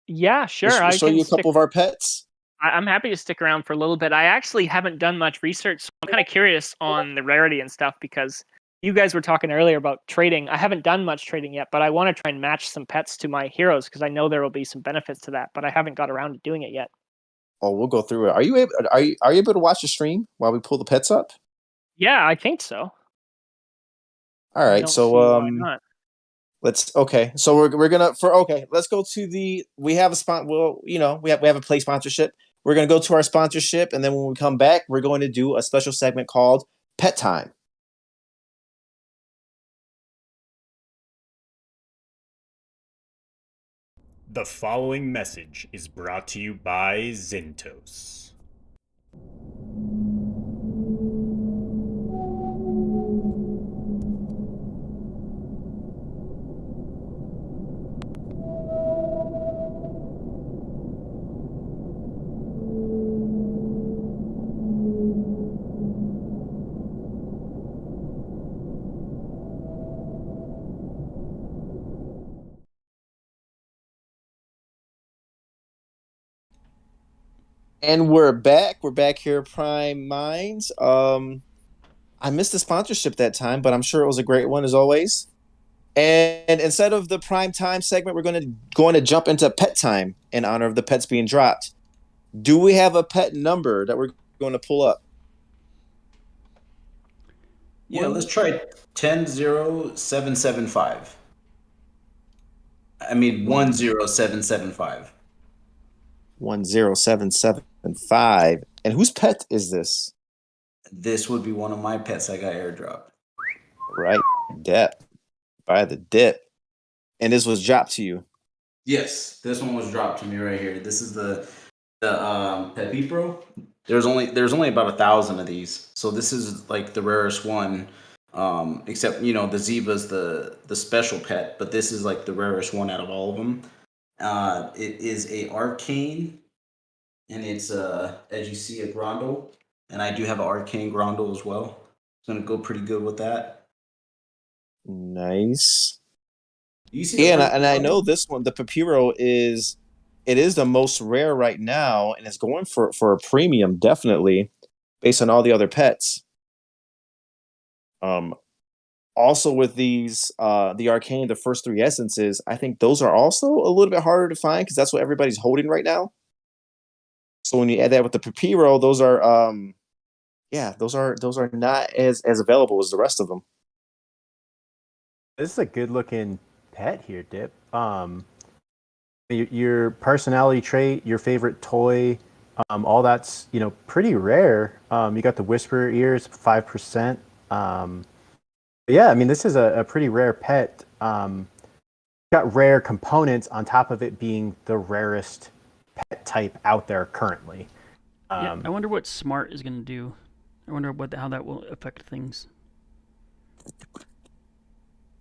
Yeah, sure. I show you a couple of our pets. I'm happy to stick around for a little bit. I actually haven't done much research, so I'm kind of curious on the rarity and stuff because you guys were talking earlier about trading. I haven't done much trading yet, but I want to try and match some pets to my heroes because I know there will be some benefits to that, but I haven't got around to doing it yet. Oh, we'll go through it. Are you able to watch the stream while we pull the pets up? Yeah, I think so. All right, so let's So we're gonna let's go to we have a spot. Well, we have a play sponsorship. We're gonna go to our sponsorship, and then when we come back, we're going to do a special segment called Pet Time. The following message is brought to you by Zintos. And we're back. We're back here, Prime Minds. I missed the sponsorship that time, but I'm sure it was a great one as always. And instead of the prime time segment, we're going to jump into pet time in honor of the pets being dropped. Do we have a pet number that we're going to pull up? Yeah, let's try 100775. I mean 10775. 10775. And whose pet is this? This would be one of my pets I got airdropped. Right, Dep. By the dip. And this was dropped to you. Yes, this one was dropped to me right here. This is the Pet Pro. There's only about 1,000 of these, so this is like the rarest one. Except the Zeba's the special pet, but this is like the rarest one out of all of them. It is a arcane, and it's as you see, a Grundle, and I do have an arcane Grundle as well. It's gonna go pretty good with that. Nice. You see, Yeah, and I know this one, the Papiro is the most rare right now, and it's going for a premium, definitely, based on all the other pets. Also with these, the Arcane, the first 3 essences, I think those are also a little bit harder to find because that's what everybody's holding right now. So when you add that with the Papiro, those are, those are not as available as the rest of them. This is a good looking pet here, Dip. Your personality trait, your favorite toy, all that's pretty rare. You got the Whisperer ears, 5%. Yeah, I mean this is a pretty rare pet. Got rare components on top of it being the rarest pet type out there currently. Yeah, I wonder what Smart is going to do. I wonder how that will affect things.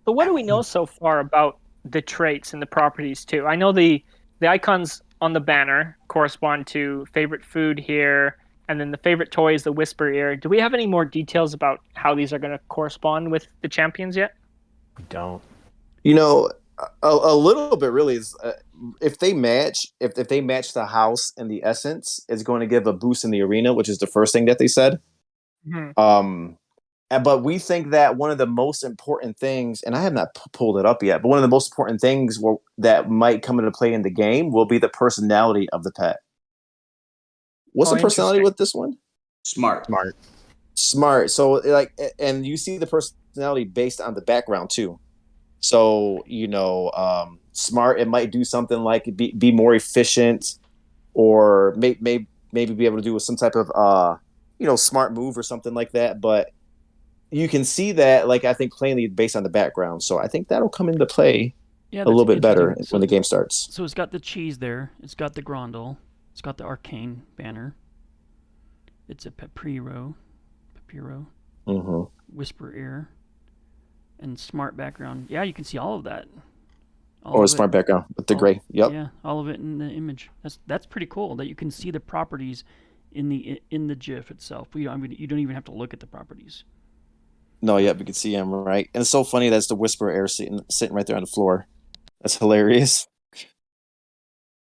So what do we know so far about the traits and the properties too? I know the icons on the banner correspond to favorite food here, and then the favorite toy is the Whisper Ear. Do we have any more details about how these are going to correspond with the champions yet? We don't. A little bit really is if they match the house and the essence, it's going to give a boost in the arena, which is the first thing that they said. Mm-hmm. But we think that one of the most important things, and I have not pulled it up yet, but one of the most important things that might come into play in the game will be the personality of the pet. What's the personality with this one? Smart. So and you see the personality based on the background too. So Smart, it might do something like be more efficient, or maybe be able to do some type of smart move or something like that. But you can see that, I think, plainly based on the background. So I think that'll come into play a little bit better when the game starts. So it's got the cheese there. It's got the Grundle. It's got the Arcane banner. It's a Papiro, Mm-hmm. Whisper Ear, and Smart background. Yeah, you can see all of that. A smart background with the gray. Yep. Yeah, all of it in the image. That's pretty cool that you can see the properties in the GIF itself. You don't even have to look at the properties. No, yeah, we can see him, right? And it's so funny that's the Whisper Air sitting right there on the floor. That's hilarious.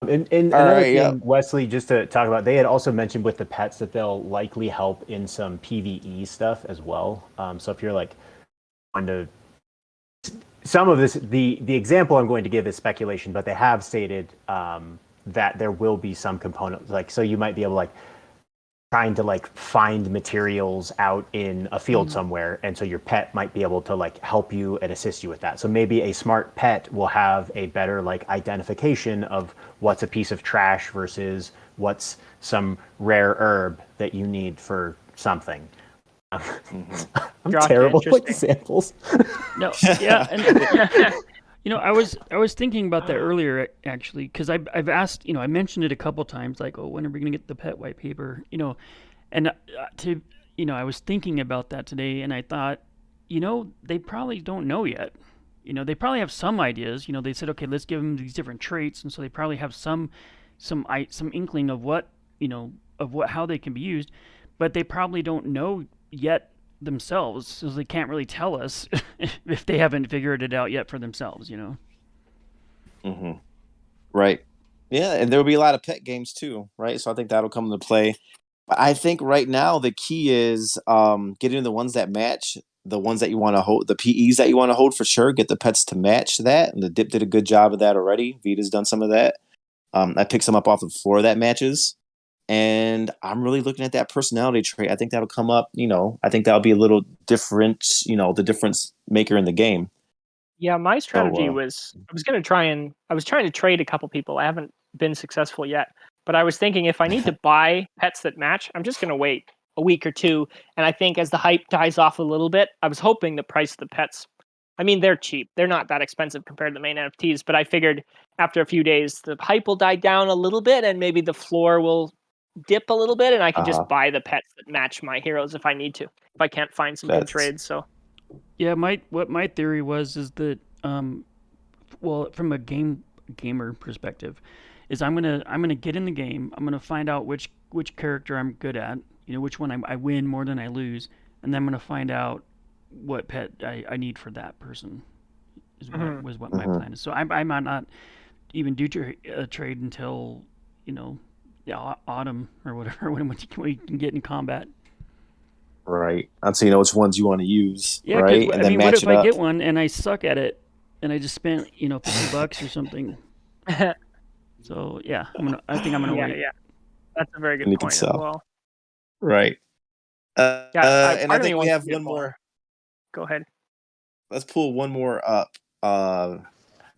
And another thing, Wesley, just to talk about, they had also mentioned with the pets that they'll likely help in some PvE stuff as well. So if you're on to some of this, the example I'm going to give is speculation, but they have stated that there will be some components, so you might be able trying to find materials out in a field somewhere, and so your pet might be able to help you and assist you with that. So maybe a smart pet will have a better identification of what's a piece of trash versus what's some rare herb that you need for something. I'm terrible with examples. No, yeah, and I was thinking about that earlier actually, because I've asked, I mentioned it a couple times, when are we gonna get the pet white paper, and I was thinking about that today, and I thought, they probably don't know yet. They probably have some ideas. They said, okay, let's give them these different traits, and so they probably have some inkling of what how they can be used, but they probably don't know yet themselves, so they can't really tell us if they haven't figured it out yet for themselves. Mm-hmm. Right. Yeah, and there'll be a lot of pet games too, right? So I think that'll come into play. But I think right now the key is getting the ones that match, the ones that you want to hold, the PEs that you want to hold for sure. Get the pets to match that. And the Dip did a good job of that already. Vita's done some of that. I picked some up off the floor that matches. And I'm really looking at that personality trait. I think that'll come up, I think that'll be a little different, the difference maker in the game. Yeah, my strategy So, was I was trying to trade a couple people. I haven't been successful yet, but I was thinking if I need to buy pets that match, I'm just going to wait a week or two. And I think as the hype dies off a little bit, I was hoping the price of the pets, I mean, they're cheap. They're not that expensive compared to the main NFTs, but I figured after a few days, the hype will die down a little bit and maybe the floor will dip a little bit and I can just buy the pets that match my heroes if I need to, if I can't find some good trades. So yeah, what my theory is that well, from a gamer perspective, is I'm gonna get in the game. I'm gonna find out which character I'm good at. Which one I win more than I lose, and then I'm gonna find out what pet I need for that person. Was what my plan is. So I might not even do a trade until autumn or whatever when you can get in combat. right. So you know which ones you want to use, Yeah, right? I mean, what if I get one and I suck at it, and I just spent $50 or something? So yeah, I think I'm gonna wait. Yeah, that's a very good point as well. Right. And I think we have one more. Go ahead. Let's pull one more up.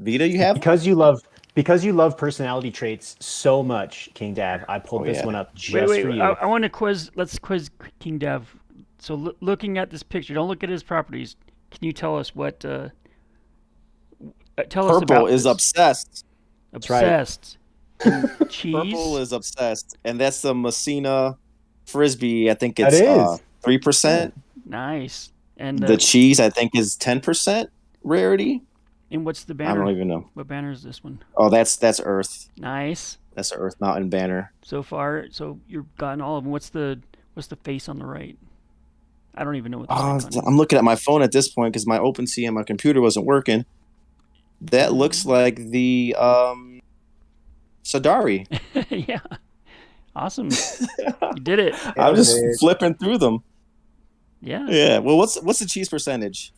Vita, you have because you love personality traits so much, King Dav. I pulled this one up just for you. I want to quiz. Let's quiz King Dav. So looking at this picture, don't look at his properties. Can you tell us what? Tell us about Purple is obsessed. Obsessed. Right. Cheese. Purple is obsessed, and that's the Messina Frisbee. I think it's 3%. Nice. And the cheese, I think, is 10% rarity. And what's the banner? I don't even know. What banner is this one? Oh, that's Earth. Nice. That's the Earth Mountain banner. So far, so you've gotten all of them. What's the face on the right? I don't even know what the icon is. I'm looking at my phone at this point because my OpenSea and my computer wasn't working. That looks like the Sadari. Yeah. Awesome. You did it. I'm just flipping through them. Yeah. Yeah. Well, what's the cheese percentage?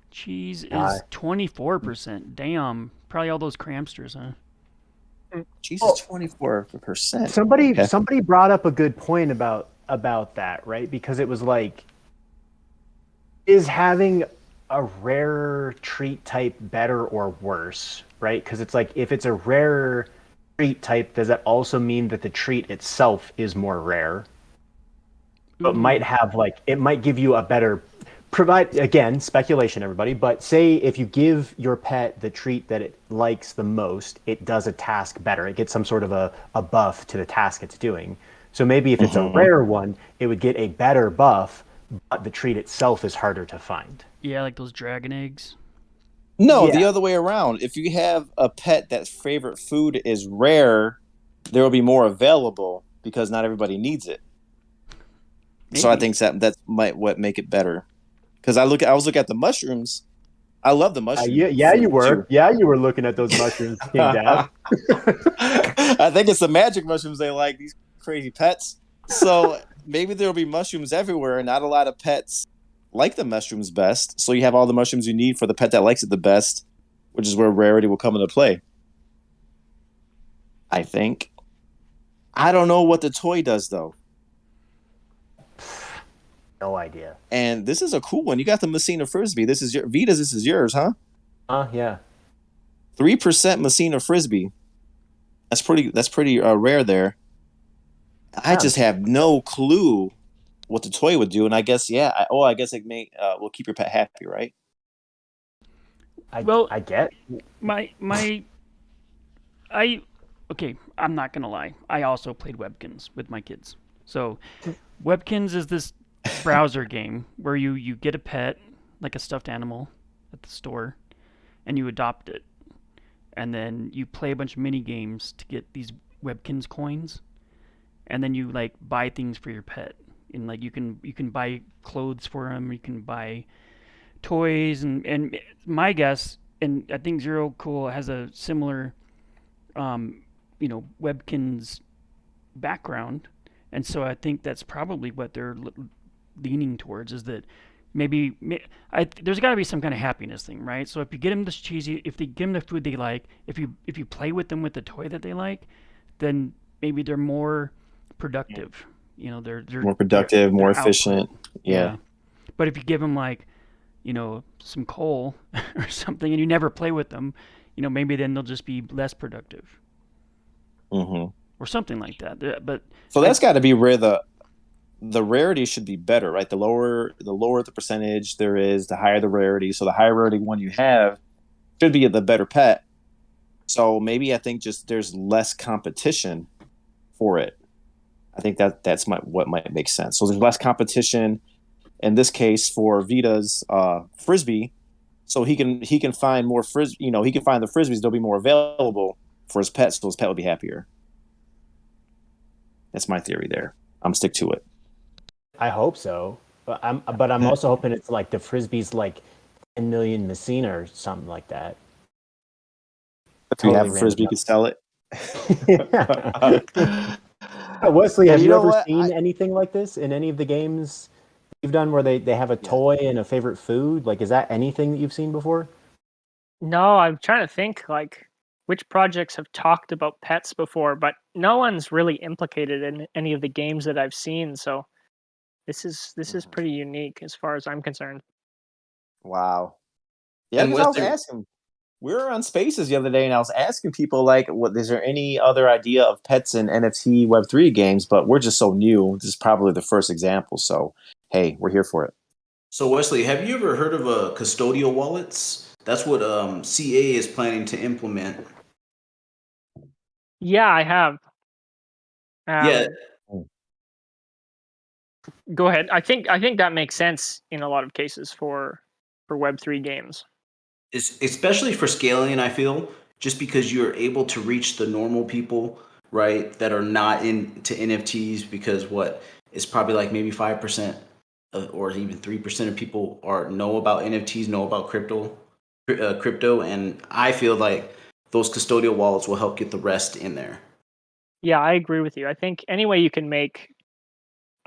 Cheese is 24%. Damn. Probably all those cramsters, huh? Cheese is 24%. Somebody brought up a good point about that, right? Because it was like, is having a rare treat type better or worse, right? Because it's like, if it's a rare treat type, does that also mean that the treat itself is more rare? But it might give you a better again, speculation, everybody, but say if you give your pet the treat that it likes the most, it does a task better. It gets some sort of a buff to the task it's doing. So maybe if it's a rare one, it would get a better buff, but the treat itself is harder to find. Yeah, like those dragon eggs. No, the other way around. If you have a pet that's favorite food is rare, there will be more available because not everybody needs it. Maybe. So I think that might make it better. Because I was looking at the mushrooms. I love the mushrooms. You were. Too. Yeah, you were looking at those mushrooms, King Dad. I think it's the magic mushrooms they like, these crazy pets. So maybe there will be mushrooms everywhere, and not a lot of pets like the mushrooms best. So you have all the mushrooms you need for the pet that likes it the best, which is where rarity will come into play. I think. I don't know what the toy does, though. No idea. And this is a cool one. You got the Messina Frisbee. This is Vita's. This is yours, huh? Yeah. 3% Messina Frisbee. That's pretty rare there. I just have no clue what the toy would do, and I guess I guess it may will keep your pet happy, right? I get okay. I'm not gonna lie. I also played Webkins with my kids. So, Webkins is this browser game where you get a pet, like a stuffed animal, at the store, and you adopt it, and then you play a bunch of mini games to get these Webkins coins, and then you like buy things for your pet, and like you can buy clothes for them, you can buy toys, and my guess, and I think Zero Cool has a similar Webkin's background, and so I think that's probably what they're leaning towards, is that maybe there's got to be some kind of happiness thing, right? So if you get them this cheesy, if they give them the food they like, if you play with them with the toy that they like, then maybe they're more productive. They're more productive, more efficient. Output. Yeah. But if you give them like, some coal or something, and you never play with them, maybe then they'll just be less productive. Mm-hmm. Or something like that. But so that's got to be where the rarity should be better, right? The lower the percentage there is, the higher the rarity. So the higher rarity one you have should be the better pet. So maybe I think just there's less competition for it. I think that's what might make sense. So there's less competition in this case for Vita's frisbee, so he can find more he can find the frisbees. They'll be more available for his pet, so his pet will be happier. That's my theory there. I'm stick to it. I hope so, but I'm also hoping it's like the frisbee's like 10 million Messina or something like that. If you have a frisbee, you can sell it. Wesley, have you ever seen anything like this in any of the games you've done where they have a toy and a favorite food? Like, is that anything that you've seen before? No, I'm trying to think like which projects have talked about pets before, but no one's really implicated in any of the games that I've seen. So this is pretty unique as far as I'm concerned. Wow. Yeah, because I was asking. We were on Spaces the other day, and I was asking people like, "What is there any other idea of pets in NFT Web3 games?" But we're just so new. This is probably the first example. So, hey, we're here for it. So, Wesley, have you ever heard of custodial wallets? That's what CA is planning to implement. Yeah, I have. Yeah. Go ahead. I think that makes sense in a lot of cases for Web3 games. Especially for scaling, I feel, just because you're able to reach the normal people, right, that are not into NFTs, because it's probably like maybe 5% or even 3% of people know about NFTs, know about crypto, and I feel like those custodial wallets will help get the rest in there. Yeah, I agree with you. I think any way you can make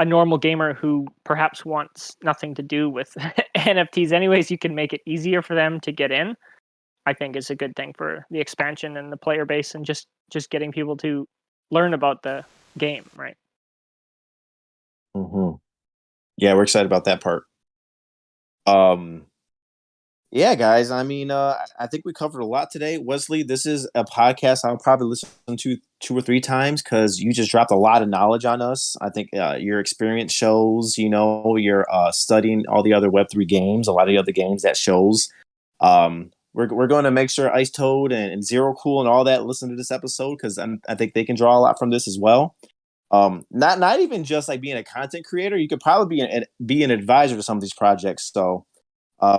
a normal gamer who perhaps wants nothing to do with NFTs, anyways you can make it easier for them to get in, I think is a good thing for the expansion and the player base, and just getting people to learn about the game, right? Mm-hmm. Yeah, we're excited about that part. Yeah, guys. I mean, I think we covered a lot today. Wesley, this is a podcast I'll probably listen to 2 or 3 times because you just dropped a lot of knowledge on us. I think your experience shows, you're studying all the other Web3 games, a lot of the other games that shows. We're going to make sure Ice Toad and Zero Cool and all that listen to this episode because I think they can draw a lot from this as well. Not even just like being a content creator. You could probably be an advisor to some of these projects. So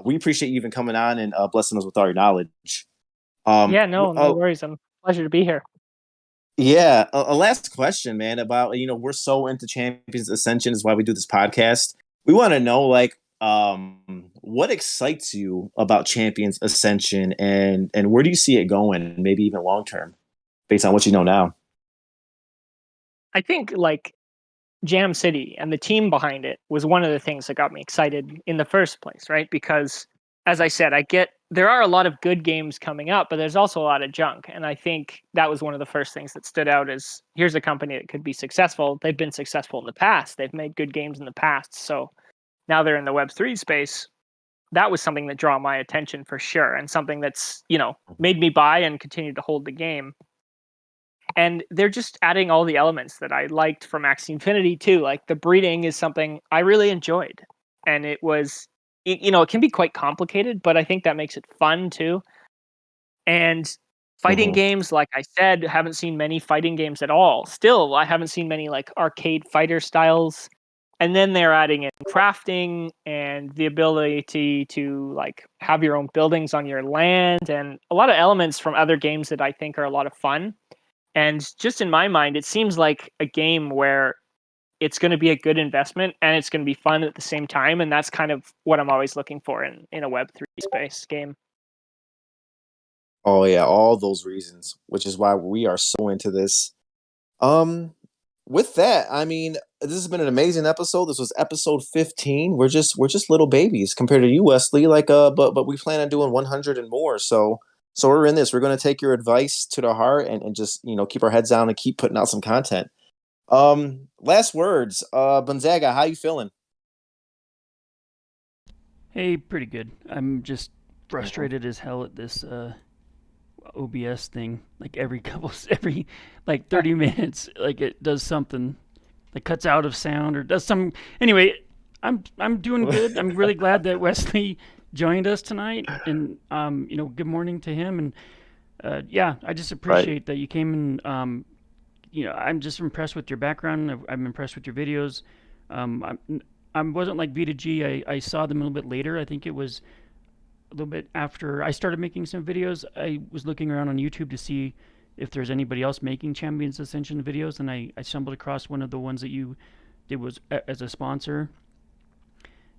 we appreciate you even coming on and blessing us with all your knowledge. No worries. I'm pleasure to be here. Yeah, a last question, man, about we're so into Champions Ascension is why we do this podcast. We want to know what excites you about Champions Ascension and where do you see it going, maybe even long term, based on what you know now? I think Jam City and the team behind it was one of the things that got me excited in the first place, right? Because as I said, there are a lot of good games coming up, but there's also a lot of junk. And I think that was one of the first things that stood out is here's a company that could be successful. They've been successful in the past. They've made good games in the past. So now they're in the Web3 space. That was something that drew my attention for sure. And something that's, made me buy and continue to hold the game. And they're just adding all the elements that I liked from Axie Infinity too. Like the breeding is something I really enjoyed. And it was, it can be quite complicated, but I think that makes it fun too. And fighting games, like I said, haven't seen many fighting games at all. Still, I haven't seen many arcade fighter styles. And then they're adding in crafting and the ability to have your own buildings on your land and a lot of elements from other games that I think are a lot of fun. And just in my mind, it seems like a game where it's going to be a good investment and it's going to be fun at the same time. And that's kind of what I'm always looking for in a Web3 space game. Oh yeah, all those reasons, which is why we are so into this. Um, with that, I mean, this has been an amazing episode. This was episode 15. We're just little babies compared to you, Wesley. Like, but we plan on doing 100 and more. So we're in this. We're gonna take your advice to the heart and just keep our heads down and keep putting out some content. Last words. Gonzaga, how you feeling? Hey, pretty good. I'm just frustrated as hell at this OBS thing. Like every like 30 minutes, like it does something, like cuts out of sound or does some. Anyway, I'm doing good. I'm really glad that Wesley joined us tonight, and good morning to him. And yeah, I just appreciate that you came and I'm just impressed with your background. I'm impressed with your videos. I wasn't like V to G. I saw them a little bit later. I think it was a little bit after I started making some videos. I was looking around on YouTube to see if there's anybody else making Champions Ascension videos, and I stumbled across one of the ones that you did was as a sponsor.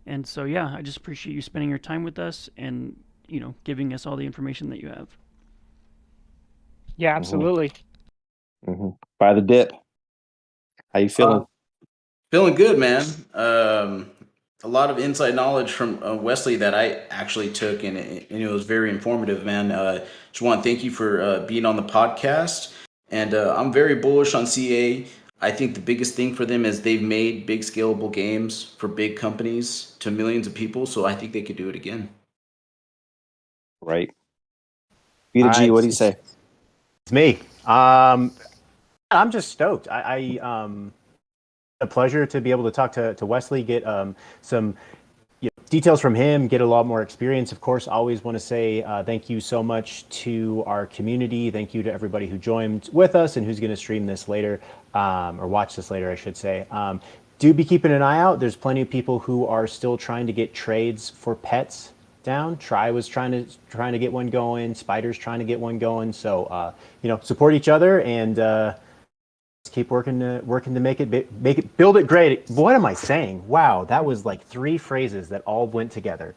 And so yeah, I just appreciate you spending your time with us and giving us all the information that you have. Yeah, absolutely. By the dip. How you feeling? Feeling good, man. A lot of inside knowledge from Wesley that I actually took, and it was very informative, man. Just want to thank you for being on the podcast. And I'm very bullish on CA. I think the biggest thing for them is they've made big scalable games for big companies to millions of people. So I think they could do it again. Right. B to G, what do you say? It's me. I'm just stoked. A pleasure to be able to talk to Wesley, get some details from him, get a lot more experience. Of course, I always want to say thank you so much to our community. Thank you to everybody who joined with us and who's going to stream this later, or watch this later, I should say. Do be keeping an eye out. There's plenty of people who are still trying to get trades for pets down. Try was trying to get one going. Spider's trying to get one going. So support each other and keep working to make it build it great. What am I saying? Wow, that was like 3 phrases that all went together.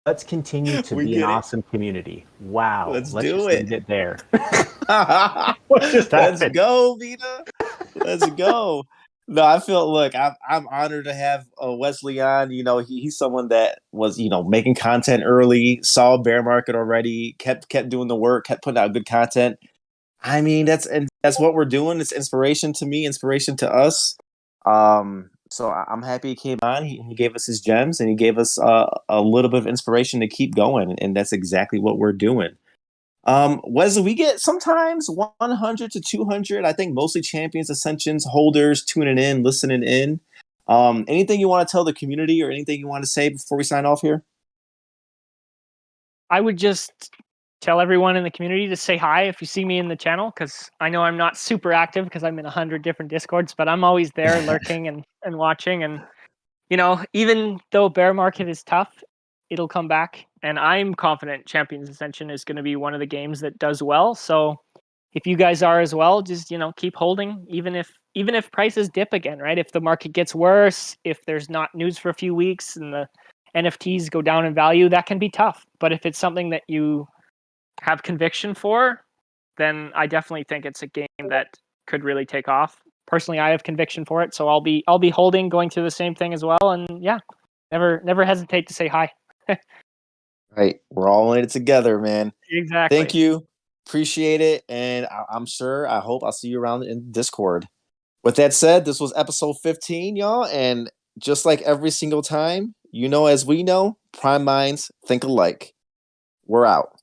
Let's continue to be an awesome community. Wow, Let's do just it. end it there. What just happened? Let's go, Vita. Let's go. No, I'm honored to have Wesley on. He's someone that was making content early, saw bear market already, kept doing the work, kept putting out good content. I mean, that's what we're doing. It's inspiration to me, inspiration to us. So I'm happy he came on. He gave us his gems and he gave us a little bit of inspiration to keep going. And that's exactly what we're doing. Wesley, we get sometimes 100 to 200. I think mostly Champions Ascensions holders tuning in, listening in. Anything you want to tell the community or anything you want to say before we sign off here? I would just tell everyone in the community to say hi if you see me in the channel, because I know I'm not super active because I'm in 100 different Discords, but I'm always there lurking and watching. And, even though bear market is tough, it'll come back. And I'm confident Champions Ascension is going to be one of the games that does well. So if you guys are as well, just, keep holding, even if prices dip again, right? If the market gets worse, if there's not news for a few weeks and the NFTs go down in value, that can be tough. But if it's something that you have conviction for, then I definitely think it's a game that could really take off. Personally, I have conviction for it, so I'll be holding, going through the same thing as well. And yeah, never hesitate to say hi. Right, we're all in it together, man. Exactly. Thank you, appreciate it, and I hope I'll see you around in Discord. With that said, this was episode 15, y'all, and just like every single time, as we know, prime minds think alike. We're out.